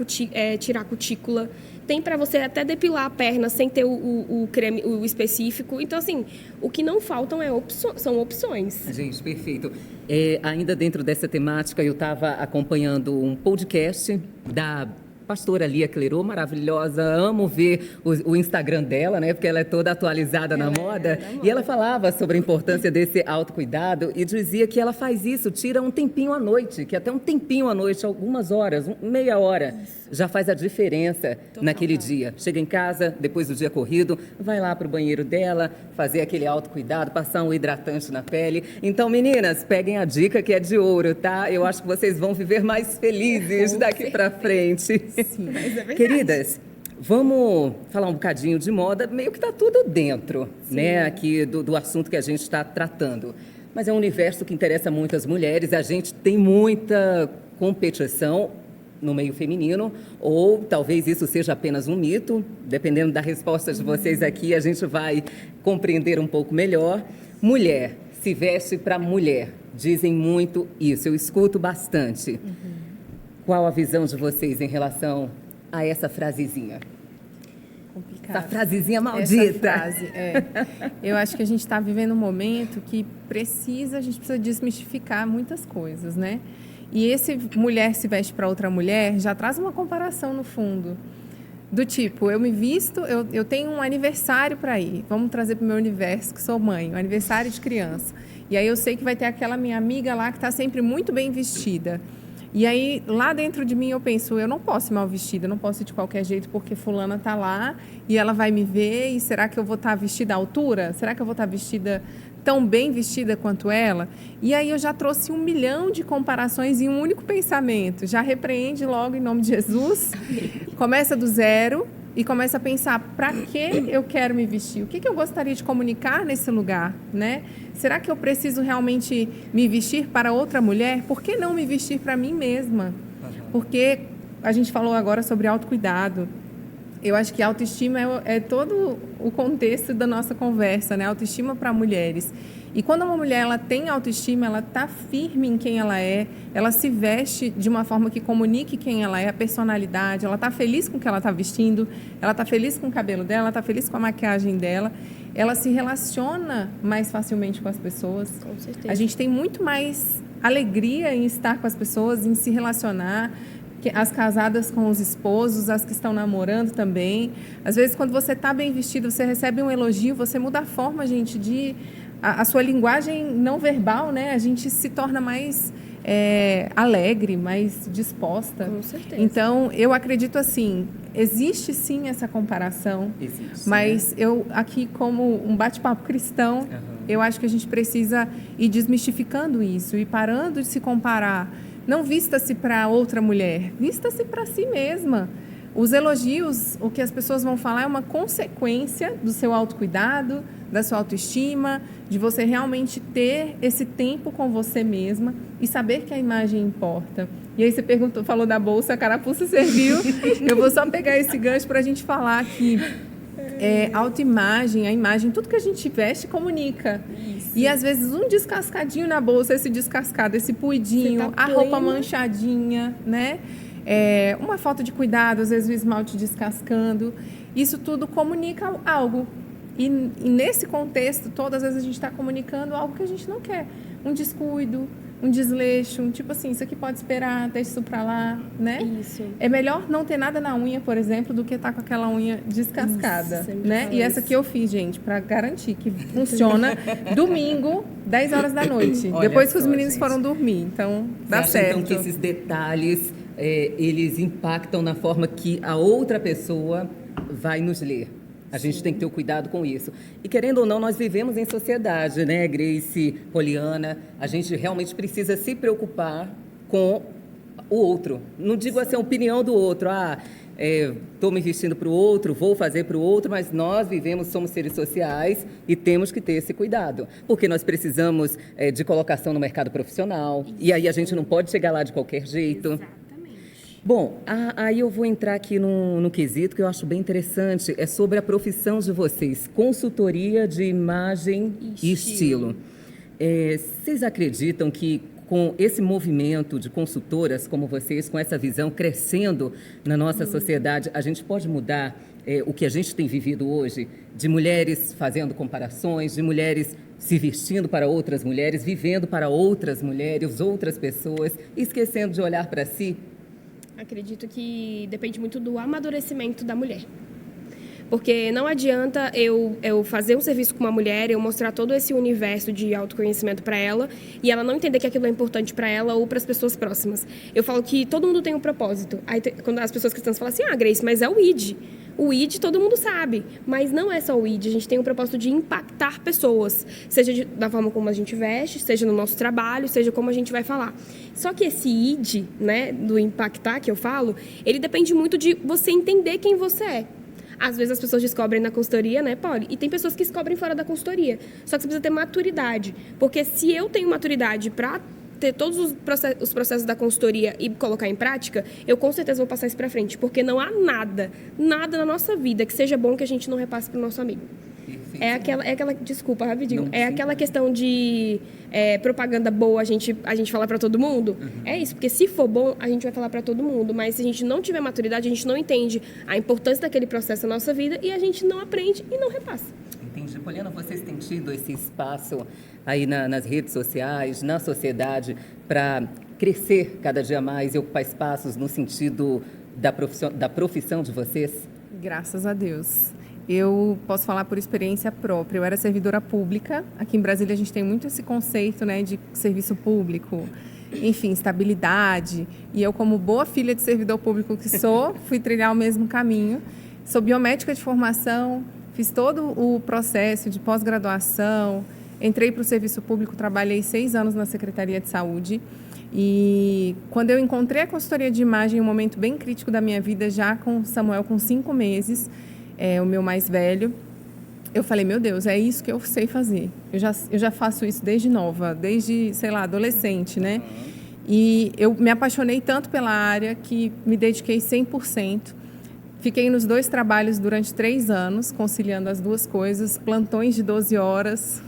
tirar a cutícula. Tem para você até depilar a perna sem ter o creme o específico. Então, assim, o que não faltam são opções. Gente, perfeito. Ainda dentro dessa temática, eu estava acompanhando um podcast da pastora Lia Clerô, maravilhosa, amo ver o Instagram dela, né? Porque ela é toda atualizada na moda. E ela falava sobre a importância desse autocuidado e dizia que ela faz isso, tira um tempinho à noite, que até um tempinho à noite, algumas horas, meia hora, já faz a diferença naquele dia. Chega em casa, depois do dia corrido, vai lá para o banheiro dela, fazer aquele autocuidado, passar um hidratante na pele. Então, meninas, peguem a dica que é de ouro, tá? Eu acho que vocês vão viver mais felizes daqui para frente. Sim, mas é verdade. Queridas, vamos falar um bocadinho de moda, meio que está tudo dentro, né, aqui do assunto que a gente está tratando. Mas é um universo que interessa muito as mulheres, a gente tem muita competição no meio feminino, ou talvez isso seja apenas um mito, dependendo da resposta de vocês aqui, a gente vai compreender um pouco melhor. Mulher se veste para mulher, dizem muito isso, eu escuto bastante. Qual a visão de vocês em relação a essa frasezinha? complicado. Essa frasezinha maldita. Essa frase, Eu acho que a gente está vivendo um momento que a gente precisa desmistificar muitas coisas, né? E esse mulher se veste para outra mulher já traz uma comparação no fundo. Do tipo, eu me visto, eu tenho um aniversário para ir. Vamos trazer para o meu universo, que sou mãe, um aniversário de criança. E aí eu sei que vai ter aquela minha amiga lá que está sempre muito bem vestida. E aí, lá dentro de mim, eu penso, eu não posso ir mal vestida, eu não posso ir de qualquer jeito porque fulana está lá e ela vai me ver. E será que eu vou estar vestida à altura? Será que eu vou estar vestida tão bem vestida quanto ela? E aí eu já trouxe 1 milhão de comparações em um único pensamento. Já repreende logo em nome de Jesus. Começa do zero e começa a pensar, para que eu quero me vestir? O que eu gostaria de comunicar nesse lugar, né? Será que eu preciso realmente me vestir para outra mulher? Por que não me vestir para mim mesma? Porque a gente falou agora sobre autocuidado. Eu acho que a autoestima é todo o contexto da nossa conversa, né? Autoestima para mulheres. E quando uma mulher ela tem autoestima, ela está firme em quem ela se veste de uma forma que comunique quem ela é, a personalidade, ela está feliz com o que ela está vestindo, ela está feliz com o cabelo dela, ela está feliz com a maquiagem dela, ela se relaciona mais facilmente com as pessoas. Com certeza. A gente tem muito mais alegria em estar com as pessoas, em se relacionar, as casadas com os esposos, as que estão namorando também. Às vezes, quando você está bem vestido, você recebe um elogio, você muda a forma, gente, a sua linguagem não verbal, né? A gente se torna mais alegre, mais disposta. Com certeza. Então, eu acredito assim, existe sim essa comparação, Existe, mas né? eu aqui como um bate-papo cristão, eu acho que a gente precisa ir desmistificando isso e parando de se comparar. Não vista-se para outra mulher, vista-se para si mesma. Os elogios, o que as pessoas vão falar é uma consequência do seu autocuidado, da sua autoestima, de você realmente ter esse tempo com você mesma e saber que a imagem importa. E aí você falou da bolsa, a carapuça serviu. Eu vou só pegar esse gancho para a gente falar que autoimagem, a imagem, tudo que a gente veste comunica. Isso. E às vezes um descascadinho na bolsa, esse descascado, esse puidinho, a roupa manchadinha, né? Uma falta de cuidado, às vezes o esmalte descascando, isso tudo comunica algo. E nesse contexto, todas as vezes a gente está comunicando algo que a gente não quer. Um descuido, um desleixo, tipo assim, isso aqui pode esperar, deixa isso para lá, né? Isso. É melhor não ter nada na unha, por exemplo, do que estar com aquela unha descascada, né? E essa que eu fiz, gente, para garantir que funciona domingo, 10 horas da noite, depois que os meninos foram dormir. Então, dá certo. Então, que esses detalhes, eles impactam na forma que a outra pessoa vai nos ler. A gente tem que ter o cuidado com isso. E, querendo ou não, nós vivemos em sociedade, né, Grace, Poliana? A gente realmente precisa se preocupar com o outro. Não digo assim a opinião do outro. Estou me vestindo para o outro, vou fazer para o outro, mas nós somos seres sociais e temos que ter esse cuidado. Porque nós precisamos de colocação no mercado profissional. Isso. E aí a gente não pode chegar lá de qualquer jeito. Exato. Bom, aí eu vou entrar aqui no quesito que eu acho bem interessante, é sobre a profissão de vocês, consultoria de imagem e estilo. Vocês acreditam que com esse movimento de consultoras como vocês, com essa visão crescendo na nossa sociedade, a gente pode mudar o que a gente tem vivido hoje, de mulheres fazendo comparações, de mulheres se vestindo para outras mulheres, vivendo para outras mulheres, outras pessoas, esquecendo de olhar para si? Acredito que depende muito do amadurecimento da mulher. Porque não adianta eu fazer um serviço com uma mulher, eu mostrar todo esse universo de autoconhecimento para ela e ela não entender que aquilo é importante para ela ou para as pessoas próximas. Eu falo que todo mundo tem um propósito. Aí quando as pessoas cristãs falam assim, Grace, mas é o ID. O ID todo mundo sabe, mas não é só o ID. A gente tem o propósito de impactar pessoas, seja da forma como a gente veste, seja no nosso trabalho, seja como a gente vai falar. Só que esse ID, né, do impactar que eu falo, ele depende muito de você entender quem você é. Às vezes as pessoas descobrem na consultoria, né, Poli? E tem pessoas que descobrem fora da consultoria. Só que você precisa ter maturidade. Porque se eu tenho maturidade para ter todos os processos da consultoria e colocar em prática, eu com certeza vou passar isso para frente. Porque não há nada na nossa vida que seja bom que a gente não repasse para o nosso amigo. Desculpa, rapidinho. Não, é sim. aquela questão de propaganda boa, a gente fala para todo mundo. É isso, porque se for bom, a gente vai falar para todo mundo. Mas se a gente não tiver maturidade, a gente não entende a importância daquele processo na nossa vida e a gente não aprende e não repassa. Entendi. Poliana, vocês têm tido esse espaço aí nas redes sociais, na sociedade, para crescer cada dia mais e ocupar espaços no sentido da profissão de vocês? Graças a Deus. Eu posso falar por experiência própria. Eu era servidora pública. Aqui em Brasília a gente tem muito esse conceito, né, de serviço público, enfim, estabilidade. E eu, como boa filha de servidor público que sou, fui trilhar o mesmo caminho. Sou biomédica de formação, fiz todo o processo de pós-graduação, entrei para o serviço público, trabalhei 6 anos na Secretaria de Saúde. E quando eu encontrei a consultoria de imagem, um momento bem crítico da minha vida, já com Samuel com 5 meses, o meu mais velho, eu falei, meu Deus, é isso que eu sei fazer. Eu já faço isso desde nova, desde, sei lá, adolescente, né? E eu me apaixonei tanto pela área que me dediquei 100%. Fiquei nos 2 trabalhos durante 3 anos, conciliando as 2 coisas, plantões de 12 horas,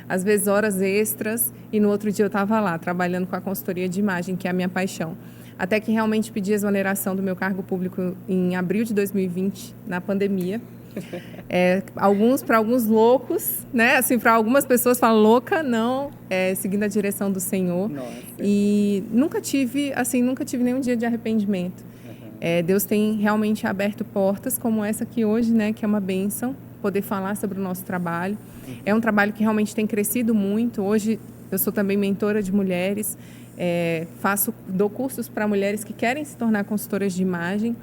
às vezes horas extras, e no outro dia eu estava lá, trabalhando com a consultoria de imagem, que é a minha paixão. Até que realmente pedi exoneração do meu cargo público em abril de 2020, na pandemia. Para alguns loucos, né? Assim, para algumas pessoas falam louca, não, seguindo a direção do Senhor. Nossa. E nunca tive nenhum dia de arrependimento. Deus tem realmente aberto portas como essa aqui hoje, né? Que é uma bênção poder falar sobre o nosso trabalho. É um trabalho que realmente tem crescido muito. Hoje eu sou também mentora de mulheres. Dou cursos para mulheres que querem se tornar consultoras de imagem,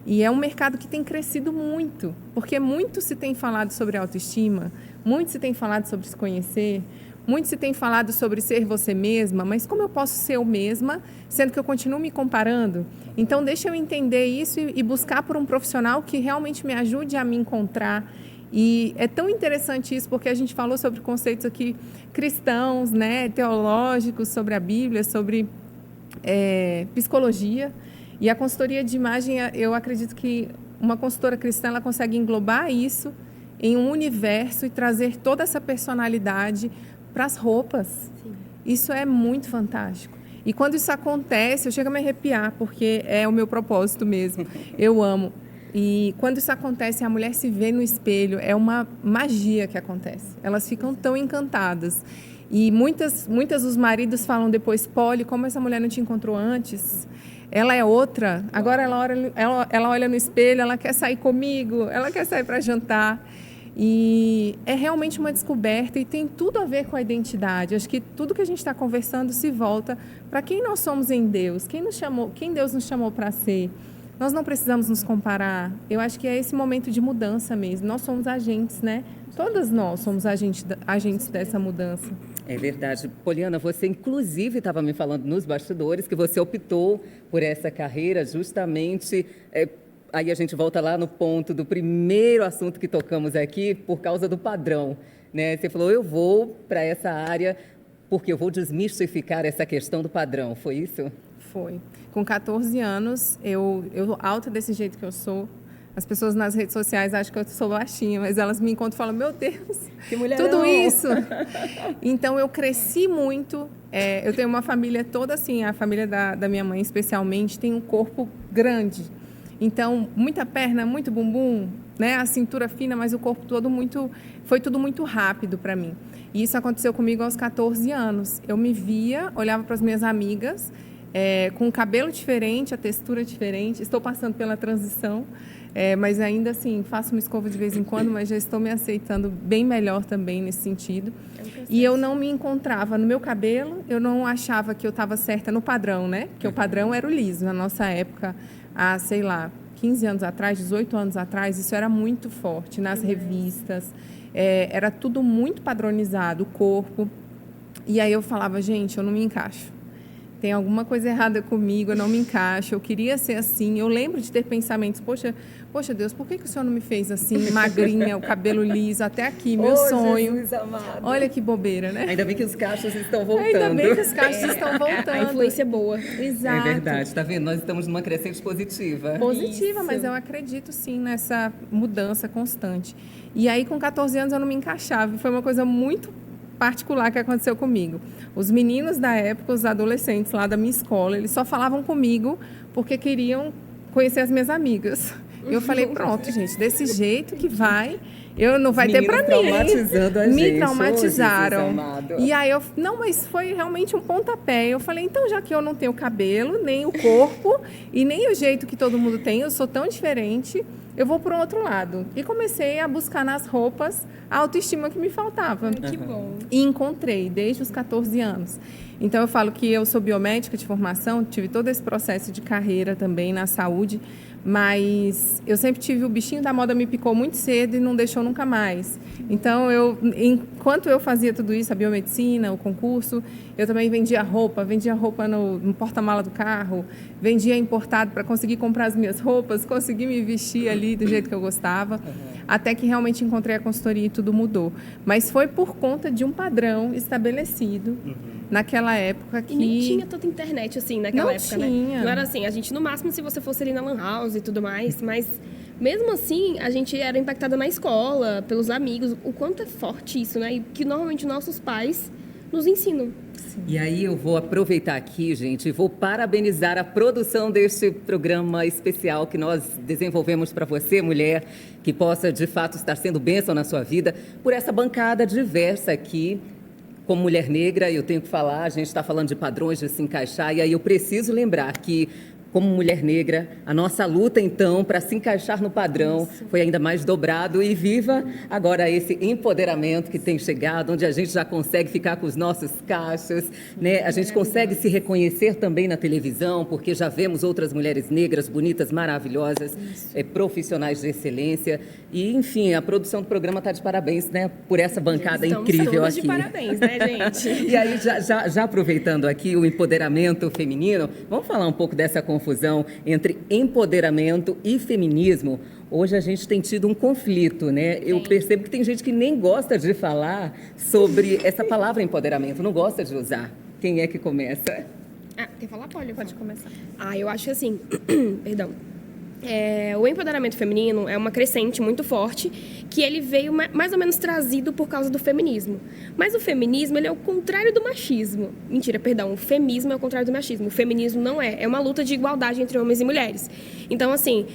e é um mercado que tem crescido muito, porque muito se tem falado sobre autoestima, muito se tem falado sobre se conhecer, muito se tem falado sobre ser você mesma, mas como eu posso ser eu mesma, sendo que eu continuo me comparando? Então, deixa eu entender isso e buscar por um profissional que realmente me ajude a me encontrar. E é tão interessante isso, porque a gente falou sobre conceitos aqui cristãos, né, teológicos, sobre a Bíblia, sobre psicologia. E a consultoria de imagem, eu acredito que uma consultora cristã ela consegue englobar isso em um universo e trazer toda essa personalidade para as roupas. Sim. Isso é muito fantástico. E quando isso acontece, eu chego a me arrepiar, porque é o meu propósito mesmo. Eu amo. E quando isso acontece, a mulher se vê no espelho, é uma magia que acontece. Elas ficam tão encantadas. E muitas os maridos falam depois, Poli, como essa mulher não te encontrou antes? Ela é outra, agora ela olha no espelho, ela quer sair comigo, ela quer sair para jantar. E é realmente uma descoberta e tem tudo a ver com a identidade. Acho que tudo que a gente está conversando se volta para quem nós somos em Deus, quem Deus nos chamou para ser. Nós não precisamos nos comparar. Eu acho que é esse momento de mudança mesmo. Nós somos agentes, né? Todas nós somos agentes dessa mudança. É verdade. Poliana, você inclusive estava me falando nos bastidores que você optou por essa carreira justamente... Aí a gente volta lá no ponto do primeiro assunto que tocamos aqui, por causa do padrão, né? Você falou, eu vou para essa área porque eu vou desmistificar essa questão do padrão. Foi isso? Foi. Com 14 anos, eu alta desse jeito que eu sou. As pessoas nas redes sociais acham que eu sou baixinha, mas elas me encontram e falam, meu Deus, que mulherão! Tudo isso. Então, eu cresci muito. Eu tenho uma família toda assim, a família da minha mãe especialmente, tem um corpo grande. Então, muita perna, muito bumbum, né? A cintura fina, mas o corpo todo foi tudo muito rápido para mim. E isso aconteceu comigo aos 14 anos. Eu me via, olhava para as minhas amigas, com o cabelo diferente, a textura diferente. Estou passando pela transição, mas ainda assim, faço uma escova de vez em quando, mas já estou me aceitando bem melhor também nesse sentido. E eu não me encontrava no meu cabelo, eu não achava que eu estava certa no padrão, né? Porque o padrão era o liso. Na nossa época, há, sei lá, 15 anos atrás, 18 anos atrás, isso era muito forte nas revistas. Era tudo muito padronizado, o corpo. E aí eu falava, gente, eu não me encaixo. tem alguma coisa errada comigo, eu não me encaixo, eu queria ser assim. Eu lembro de ter pensamentos, poxa Deus, por que o Senhor não me fez assim, magrinha, o cabelo liso, até aqui, meu sonho. Jesus amado. Olha que bobeira, né? Ainda bem que os cachos estão voltando. Ainda bem que os cachos estão voltando. A influência é boa. Exato. É verdade, tá vendo? Nós estamos numa crescente positiva. Positiva, Isso. mas eu acredito sim nessa mudança constante. E aí, com 14 anos, eu não me encaixava. Foi uma coisa muito particular que aconteceu comigo. Os meninos da época, os adolescentes lá da minha escola, eles só falavam comigo porque queriam conhecer as minhas amigas. Eu falei, pronto, gente, desse jeito que vai, eu não vai ter pra mim. Traumatizando a gente. Me traumatizaram. Oh, Jesus amado. E aí não, mas foi realmente um pontapé. Eu falei, então já que eu não tenho cabelo, nem o corpo e nem o jeito que todo mundo tem, eu sou tão diferente, eu vou para o outro lado. E comecei a buscar nas roupas a autoestima que me faltava. Que bom. E encontrei desde os 14 anos. Então eu falo que eu sou biomédica de formação, tive todo esse processo de carreira também na saúde, mas eu sempre tive o bichinho da moda, me picou muito cedo e não deixou nunca mais. Então, enquanto eu fazia tudo isso, a biomedicina, o concurso, eu também vendia roupa no porta-mala do carro, vendia importado para conseguir comprar as minhas roupas, conseguir me vestir ali do jeito que eu gostava, até que realmente encontrei a consultoria e tudo mudou. Mas foi por conta de um padrão estabelecido naquela época que... E nem tinha tanta internet assim naquela época, tinha. né? Não era assim, a gente no máximo se você fosse ali na Lan House e tudo mais, mas mesmo assim a gente era impactada na escola, pelos amigos, o quanto é forte isso, né? E que normalmente nossos pais nos ensinam. E aí eu vou aproveitar aqui, gente, e vou parabenizar a produção deste programa especial que nós desenvolvemos para você, mulher, que possa de fato estar sendo bênção na sua vida, por essa bancada diversa aqui. Como mulher negra, eu tenho que falar, a gente está falando de padrões de se encaixar, e aí eu preciso lembrar que, como mulher negra, a nossa luta, então, para se encaixar no padrão foi ainda mais dobrado e viva agora esse empoderamento que tem chegado, onde a gente já consegue ficar com os nossos cachos, né? A gente consegue se reconhecer também na televisão, porque já vemos outras mulheres negras, bonitas, maravilhosas, profissionais de excelência. E, enfim, a produção do programa está de parabéns, né? Por essa bancada incrível aqui. De parabéns, né, gente? E aí, já aproveitando aqui o empoderamento feminino, vamos falar um pouco dessa confusão entre empoderamento e feminismo. Hoje a gente tem tido um conflito, né? Eu percebo que tem gente que nem gosta de falar sobre essa palavra empoderamento, não gosta de usar. Quem é que começa? Quer falar, Poli? Pode começar. Eu acho assim, perdão. O empoderamento feminino é uma crescente muito forte, que ele veio mais ou menos trazido por causa do feminismo. Mas o feminismo, ele é o contrário do machismo. Mentira, perdão, o feminismo é o contrário do machismo. O feminismo não é. É uma luta de igualdade entre homens e mulheres. Então, assim,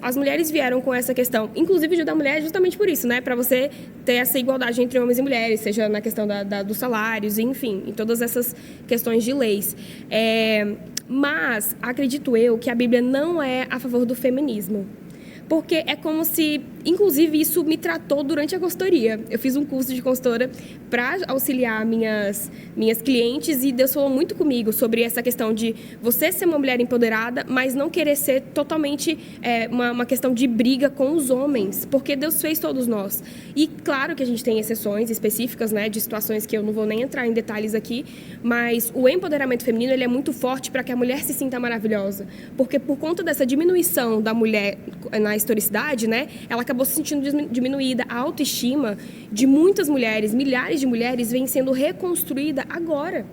as mulheres vieram com essa questão, inclusive o Dia da Mulher, justamente por isso, né? Para você ter essa igualdade entre homens e mulheres, seja na questão dos salários, enfim, em todas essas questões de leis. Mas acredito eu que a Bíblia não é a favor do feminismo. Porque é como se, inclusive, isso me tratou durante a consultoria. Eu fiz um curso de consultora para auxiliar minhas clientes e Deus falou muito comigo sobre essa questão de você ser uma mulher empoderada, mas não querer ser totalmente uma questão de briga com os homens, porque Deus fez todos nós. E claro que a gente tem exceções específicas, né, de situações que eu não vou nem entrar em detalhes aqui, mas o empoderamento feminino ele é muito forte para que a mulher se sinta maravilhosa, porque por conta dessa diminuição da mulher na historicidade, né, ela acabou se sentindo diminuída. A autoestima de muitas mulheres, milhares de mulheres, vem sendo reconstruída agora.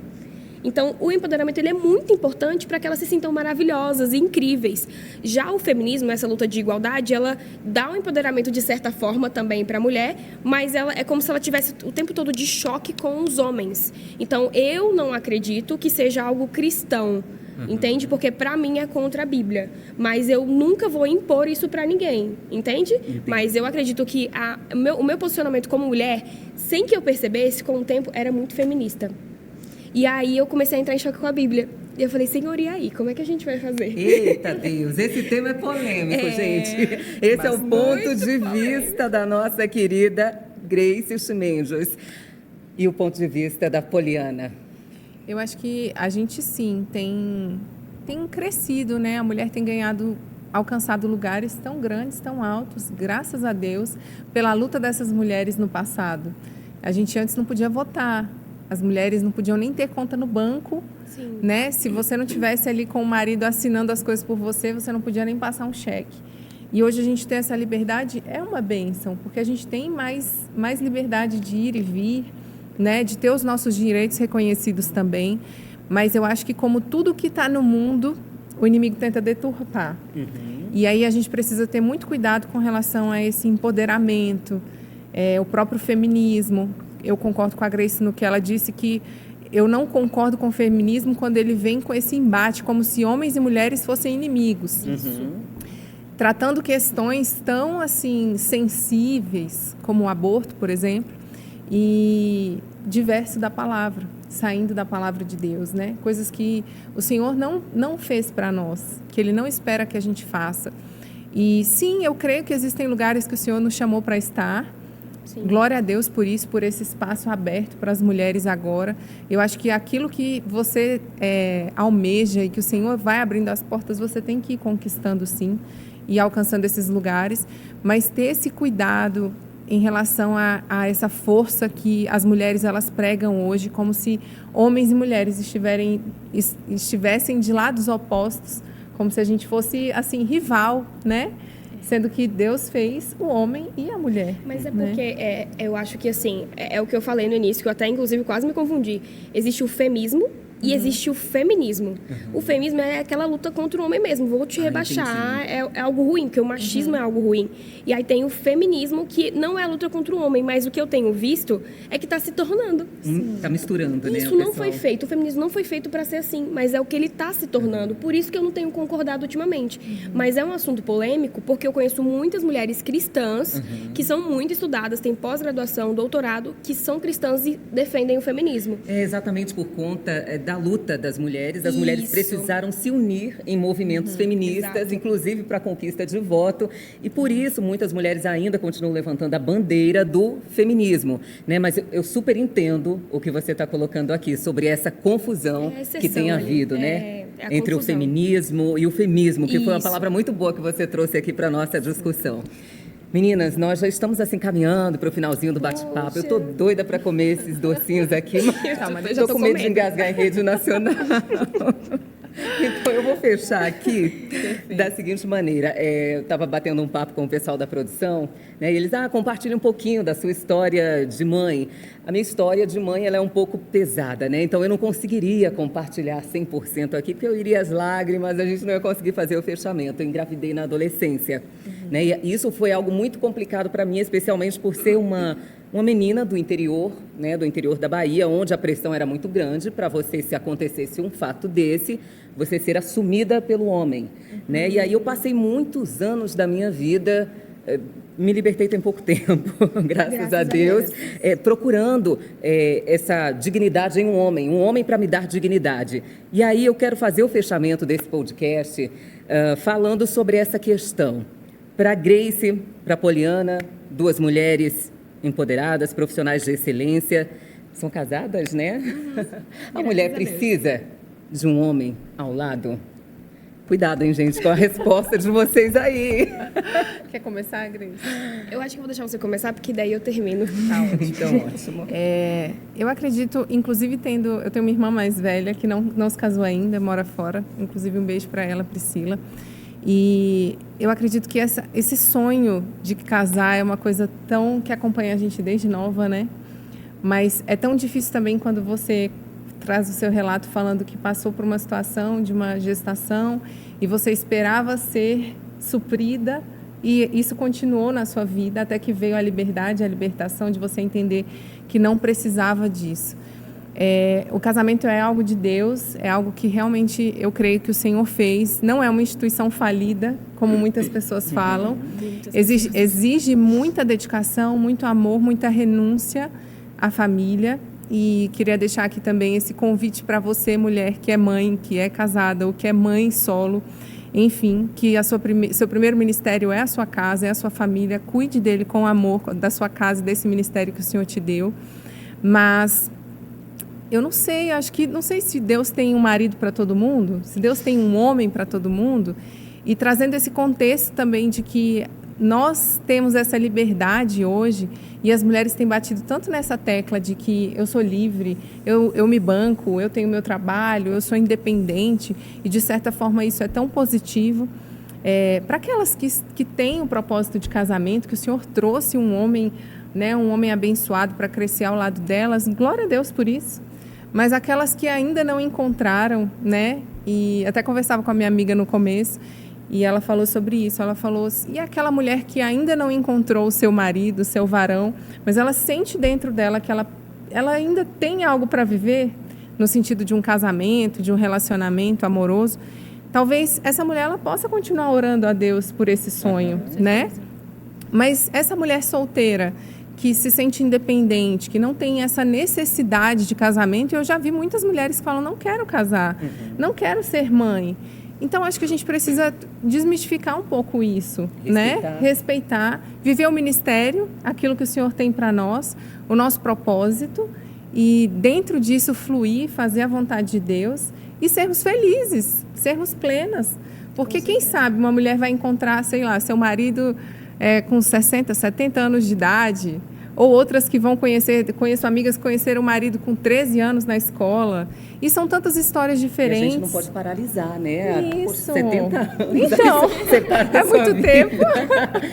Então, o empoderamento ele é muito importante para que elas se sintam maravilhosas e incríveis. Já o feminismo, essa luta de igualdade, ela dá um empoderamento de certa forma também para a mulher, mas ela é como se ela tivesse o tempo todo de choque com os homens. Então, eu não acredito que seja algo cristão. Entende? Porque para mim é contra a Bíblia. Mas eu nunca vou impor isso para ninguém. Entende? Mas eu acredito que o meu posicionamento como mulher, sem que eu percebesse, com o tempo, era muito feminista. E aí eu comecei a entrar em choque com a Bíblia. E eu falei, Senhor, e aí? Como é que a gente vai fazer? Eita Deus, esse tema é polêmico, gente. Esse é o ponto de vista da nossa querida Grace Chimenjos. E o ponto de vista da Poliana. Eu acho que a gente, sim, tem crescido, né? A mulher tem alcançado lugares tão grandes, tão altos, graças a Deus, pela luta dessas mulheres no passado. A gente antes não podia votar, As mulheres não podiam nem ter conta no banco, né? Se você não tivesse ali com o marido assinando as coisas por você, você não podia nem passar um cheque. E hoje a gente tem essa liberdade, é uma bênção, porque a gente tem mais liberdade de ir e vir, né? De ter os nossos direitos reconhecidos também. Mas eu acho que, como tudo que está no mundo, o inimigo tenta deturpar. E aí a gente precisa ter muito cuidado com relação a esse empoderamento, o próprio feminismo. Eu concordo com a Grace no que ela disse, que eu não concordo com o feminismo quando ele vem com esse embate, como se homens e mulheres fossem inimigos. Tratando questões tão assim sensíveis, como o aborto, por exemplo, e diverso da palavra, saindo da palavra de Deus, né? Coisas que o Senhor não fez para nós, que Ele não espera que a gente faça. E sim, eu creio que existem lugares que o Senhor nos chamou para estar. Sim. Glória a Deus por isso, por esse espaço aberto para as mulheres agora. Eu acho que aquilo que você almeja e que o Senhor vai abrindo as portas, você tem que ir conquistando, sim, e alcançando esses lugares, mas ter esse cuidado em relação a essa força que as mulheres elas pregam hoje, como se homens e mulheres estivessem de lados opostos, como se a gente fosse assim rival, né? Sendo que Deus fez o homem e a mulher. Mas é porque eu acho que assim, é o que eu falei no início, que eu até inclusive quase me confundi. Existe o femismo e existe o feminismo. O feminismo é aquela luta contra o homem mesmo. Vou te rebaixar, é algo ruim, porque o machismo é algo ruim. E aí tem o feminismo, que não é a luta contra o homem, mas o que eu tenho visto é que está se tornando. Está misturando, né? Isso não foi feito, o feminismo não foi feito para ser assim, mas é o que ele está se tornando. Por isso que eu não tenho concordado ultimamente. Mas é um assunto polêmico, porque eu conheço muitas mulheres cristãs que são muito estudadas, têm pós-graduação, doutorado, que são cristãs e defendem o feminismo. É exatamente por conta da luta das mulheres. As mulheres precisaram se unir em movimentos feministas, inclusive para a conquista de voto. E por isso muitas mulheres ainda continuam levantando a bandeira do feminismo, né? Mas eu super entendo o que você está colocando aqui sobre essa confusão que tem havido, né? Entre o feminismo e o femismo, que foi uma palavra muito boa que você trouxe aqui para a nossa discussão. Meninas, nós já estamos assim caminhando para o finalzinho do bate-papo. Eu tô doida para comer esses docinhos aqui, mas eu tô com medo de engasgar em rede nacional. Então eu vou fechar aqui da seguinte maneira. Eu estava batendo um papo com o pessoal da produção, né, e eles compartilhem um pouquinho da sua história de mãe. A minha história de mãe ela é um pouco pesada, né? Então eu não conseguiria compartilhar 100% aqui, porque eu iria às lágrimas, a gente não ia conseguir fazer o fechamento. Eu engravidei na adolescência, né? E isso foi algo muito complicado para mim, especialmente por ser uma menina do interior, né, do interior da Bahia, onde a pressão era muito grande para você, se acontecesse um fato desse, você ser assumida pelo homem, né? E aí eu passei muitos anos da minha vida, me libertei tem pouco tempo, graças a Deus, procurando essa dignidade em um homem para me dar dignidade. E aí eu quero fazer o fechamento desse podcast falando sobre essa questão. Para Grace, para Poliana, duas mulheres empoderadas, profissionais de excelência, são casadas, né? A mulher precisa de um homem ao lado. Cuidado, hein, gente, com a resposta de vocês aí. Quer começar, Grace? Eu acho que vou deixar você começar, porque daí eu termino. Tá ótimo. Então, ótimo. Eu acredito, inclusive eu tenho uma irmã mais velha que não se casou ainda, mora fora. Inclusive um beijo para ela, Priscila. E eu acredito que esse sonho de casar é uma coisa que acompanha a gente desde nova, né? Mas é tão difícil também quando você traz o seu relato falando que passou por uma situação de uma gestação e você esperava ser suprida e isso continuou na sua vida até que veio a liberdade, a libertação de você entender que não precisava disso. O casamento é algo de Deus, é algo que realmente eu creio que o Senhor fez. Não é uma instituição falida, como muitas pessoas falam. Exige muita dedicação, muito amor, muita renúncia à família. E queria deixar aqui também esse convite para você, mulher que é mãe, que é casada ou que é mãe solo. Enfim, que seu primeiro ministério é a sua casa, é a sua família. Cuide dele com amor, da sua casa, desse ministério que o Senhor te deu. Mas eu não sei se Deus tem um marido para todo mundo, se Deus tem um homem para todo mundo, e trazendo esse contexto também de que nós temos essa liberdade hoje, e as mulheres têm batido tanto nessa tecla de que eu sou livre, eu me banco, eu tenho meu trabalho, eu sou independente, e de certa forma isso é tão positivo. Para aquelas que têm o propósito de casamento, que o Senhor trouxe um homem, né, um homem abençoado para crescer ao lado delas, glória a Deus por isso. Mas aquelas que ainda não encontraram, né, e até conversava com a minha amiga no começo, e ela falou sobre isso. Ela falou, e aquela mulher que ainda não encontrou o seu marido, o seu varão, mas ela sente dentro dela que ela ainda tem algo para viver, no sentido de um casamento, de um relacionamento amoroso. Talvez essa mulher ela possa continuar orando a Deus por esse sonho, né? Mas essa mulher solteira, que se sente independente, que não tem essa necessidade de casamento, eu já vi muitas mulheres que falam, não quero casar, não quero ser mãe. Então, acho que a gente precisa desmistificar um pouco isso, né? Respeitar, viver o ministério, aquilo que o Senhor tem para nós, o nosso propósito, e dentro disso fluir, fazer a vontade de Deus e sermos felizes, sermos plenas. Porque quem sabe uma mulher vai encontrar, sei lá, seu marido com 60, 70 anos de idade, ou outras que vão conheço amigas que conheceram o marido com 13 anos na escola. E são tantas histórias diferentes. E a gente não pode paralisar, né? Isso. 70 anos. Então, é muito tempo.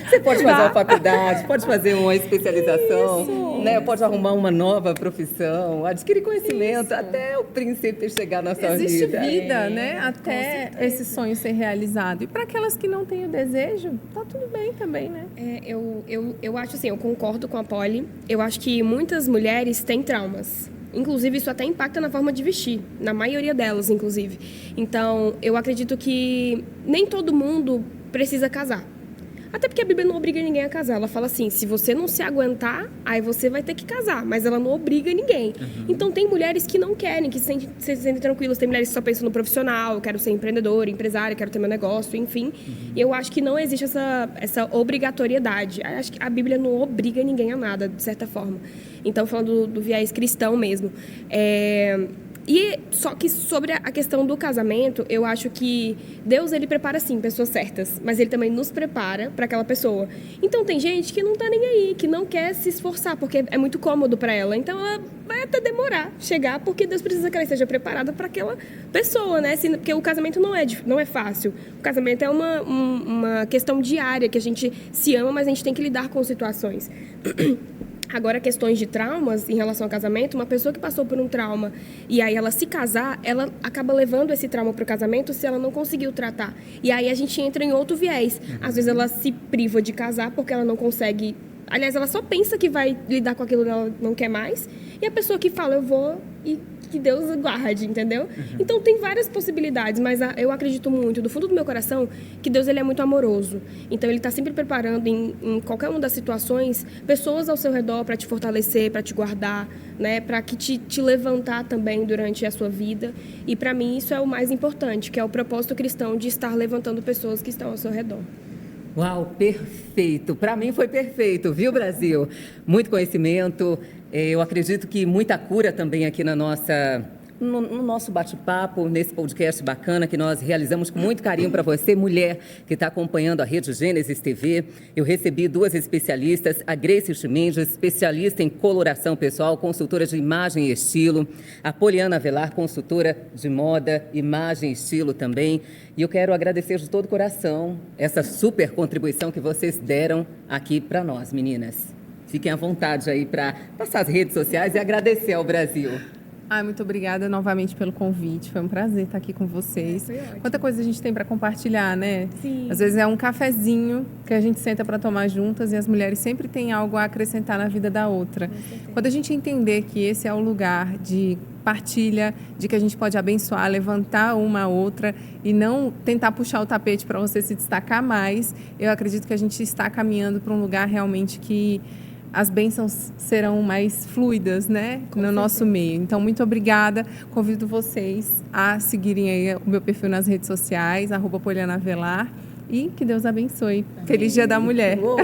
Você pode fazer uma faculdade, pode fazer uma especialização, né? Pode arrumar uma nova profissão, adquirir conhecimento até o princípio chegar na sua vida. Existe vida, né? Até esse sonho ser realizado. E para aquelas que não têm o desejo, tá tudo bem também, né? Eu acho assim, eu concordo com a Polly. Eu acho que muitas mulheres têm traumas. Inclusive, isso até impacta na forma de vestir, na maioria delas, inclusive. Então, eu acredito que nem todo mundo precisa casar. Até porque a Bíblia não obriga ninguém a casar. Ela fala assim, se você não se aguentar, aí você vai ter que casar. Mas ela não obriga ninguém. Então, tem mulheres que não querem, que se sentem tranquilas. Tem mulheres que só pensam no profissional, eu quero ser empreendedora, empresária, quero ter meu negócio, enfim. E eu acho que não existe essa obrigatoriedade. Eu acho que a Bíblia não obriga ninguém a nada, de certa forma. Então, falando do viés cristão mesmo. E só que sobre a questão do casamento, eu acho que Deus, ele prepara, sim, pessoas certas, mas ele também nos prepara para aquela pessoa. Então, tem gente que não tá nem aí, que não quer se esforçar, porque é muito cômodo para ela. Então, ela vai até demorar chegar, porque Deus precisa que ela esteja preparada para aquela pessoa, né? Porque o casamento não é fácil. O casamento é uma questão diária, que a gente se ama, mas a gente tem que lidar com situações. Agora, questões de traumas em relação ao casamento, uma pessoa que passou por um trauma e aí ela se casar, ela acaba levando esse trauma para o casamento se ela não conseguiu tratar. E aí a gente entra em outro viés. Às vezes ela se priva de casar porque ela não consegue... Aliás, ela só pensa que vai lidar com aquilo que ela não quer mais. E a pessoa que fala, eu vou e que Deus guarde, entendeu? Então, tem várias possibilidades, mas eu acredito muito, do fundo do meu coração, que Deus ele é muito amoroso. Então, ele está sempre preparando, em qualquer uma das situações, pessoas ao seu redor para te fortalecer, para te guardar, né? Para que te levantar também durante a sua vida. E, para mim, isso é o mais importante, que é o propósito cristão de estar levantando pessoas que estão ao seu redor. Uau, perfeito. Para mim foi perfeito, viu, Brasil? Muito conhecimento. Eu acredito que muita cura também aqui no nosso bate-papo, nesse podcast bacana que nós realizamos com muito carinho para você, mulher que está acompanhando a Rede Gênesis TV. Eu recebi 2 especialistas, a Grace Chimendes, especialista em coloração pessoal, consultora de imagem e estilo, a Poliana Avelar, consultora de moda, imagem e estilo também. E eu quero agradecer de todo o coração essa super contribuição que vocês deram aqui para nós, meninas. Fiquem à vontade aí para passar as redes sociais e agradecer ao Brasil. Muito obrigada novamente pelo convite. Foi um prazer estar aqui com vocês. Quanta coisa a gente tem para compartilhar, né? Sim. Às vezes é um cafezinho que a gente senta para tomar juntas e as mulheres sempre têm algo a acrescentar na vida da outra. Quando a gente entender que esse é o lugar de partilha, de que a gente pode abençoar, levantar uma a outra e não tentar puxar o tapete para você se destacar mais, eu acredito que a gente está caminhando para um lugar realmente que as bênçãos serão mais fluidas, né, no nosso meio. Então, muito obrigada. Convido vocês a seguirem aí o meu perfil nas redes sociais, @PolianaAvelar, e que Deus abençoe. Feliz Dia da Mulher. Uou,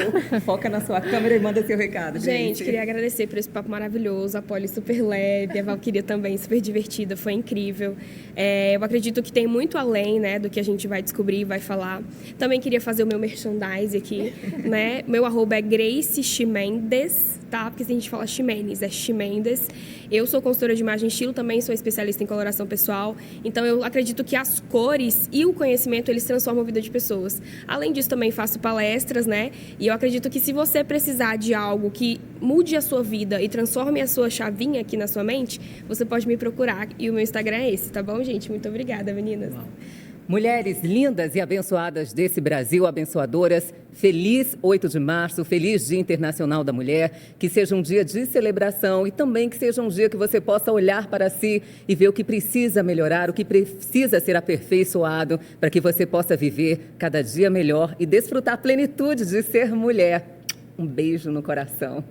foca na sua câmera e manda seu recado, Gente, queria agradecer por esse papo maravilhoso, a Polly super leve, a Valquíria também super divertida, foi incrível. Eu acredito que tem muito além, né, do que a gente vai descobrir e vai falar. Também queria fazer o meu merchandise aqui, né? Meu @ é Grace Chimendes, tá? Porque se a gente fala Ximenes, é Chimendes. Eu sou consultora de imagem e estilo, também sou especialista em coloração pessoal. Então, eu acredito que as cores e o conhecimento, eles transformam a vida de pessoas. Além disso, também faço palestras, né? E eu acredito que se você precisar de algo que mude a sua vida e transforme a sua chavinha aqui na sua mente, você pode me procurar. E o meu Instagram é esse, tá bom, gente? Muito obrigada, meninas. Mulheres lindas e abençoadas desse Brasil, abençoadoras, feliz 8 de março, feliz Dia Internacional da Mulher, que seja um dia de celebração e também que seja um dia que você possa olhar para si e ver o que precisa melhorar, o que precisa ser aperfeiçoado para que você possa viver cada dia melhor e desfrutar a plenitude de ser mulher. Um beijo no coração.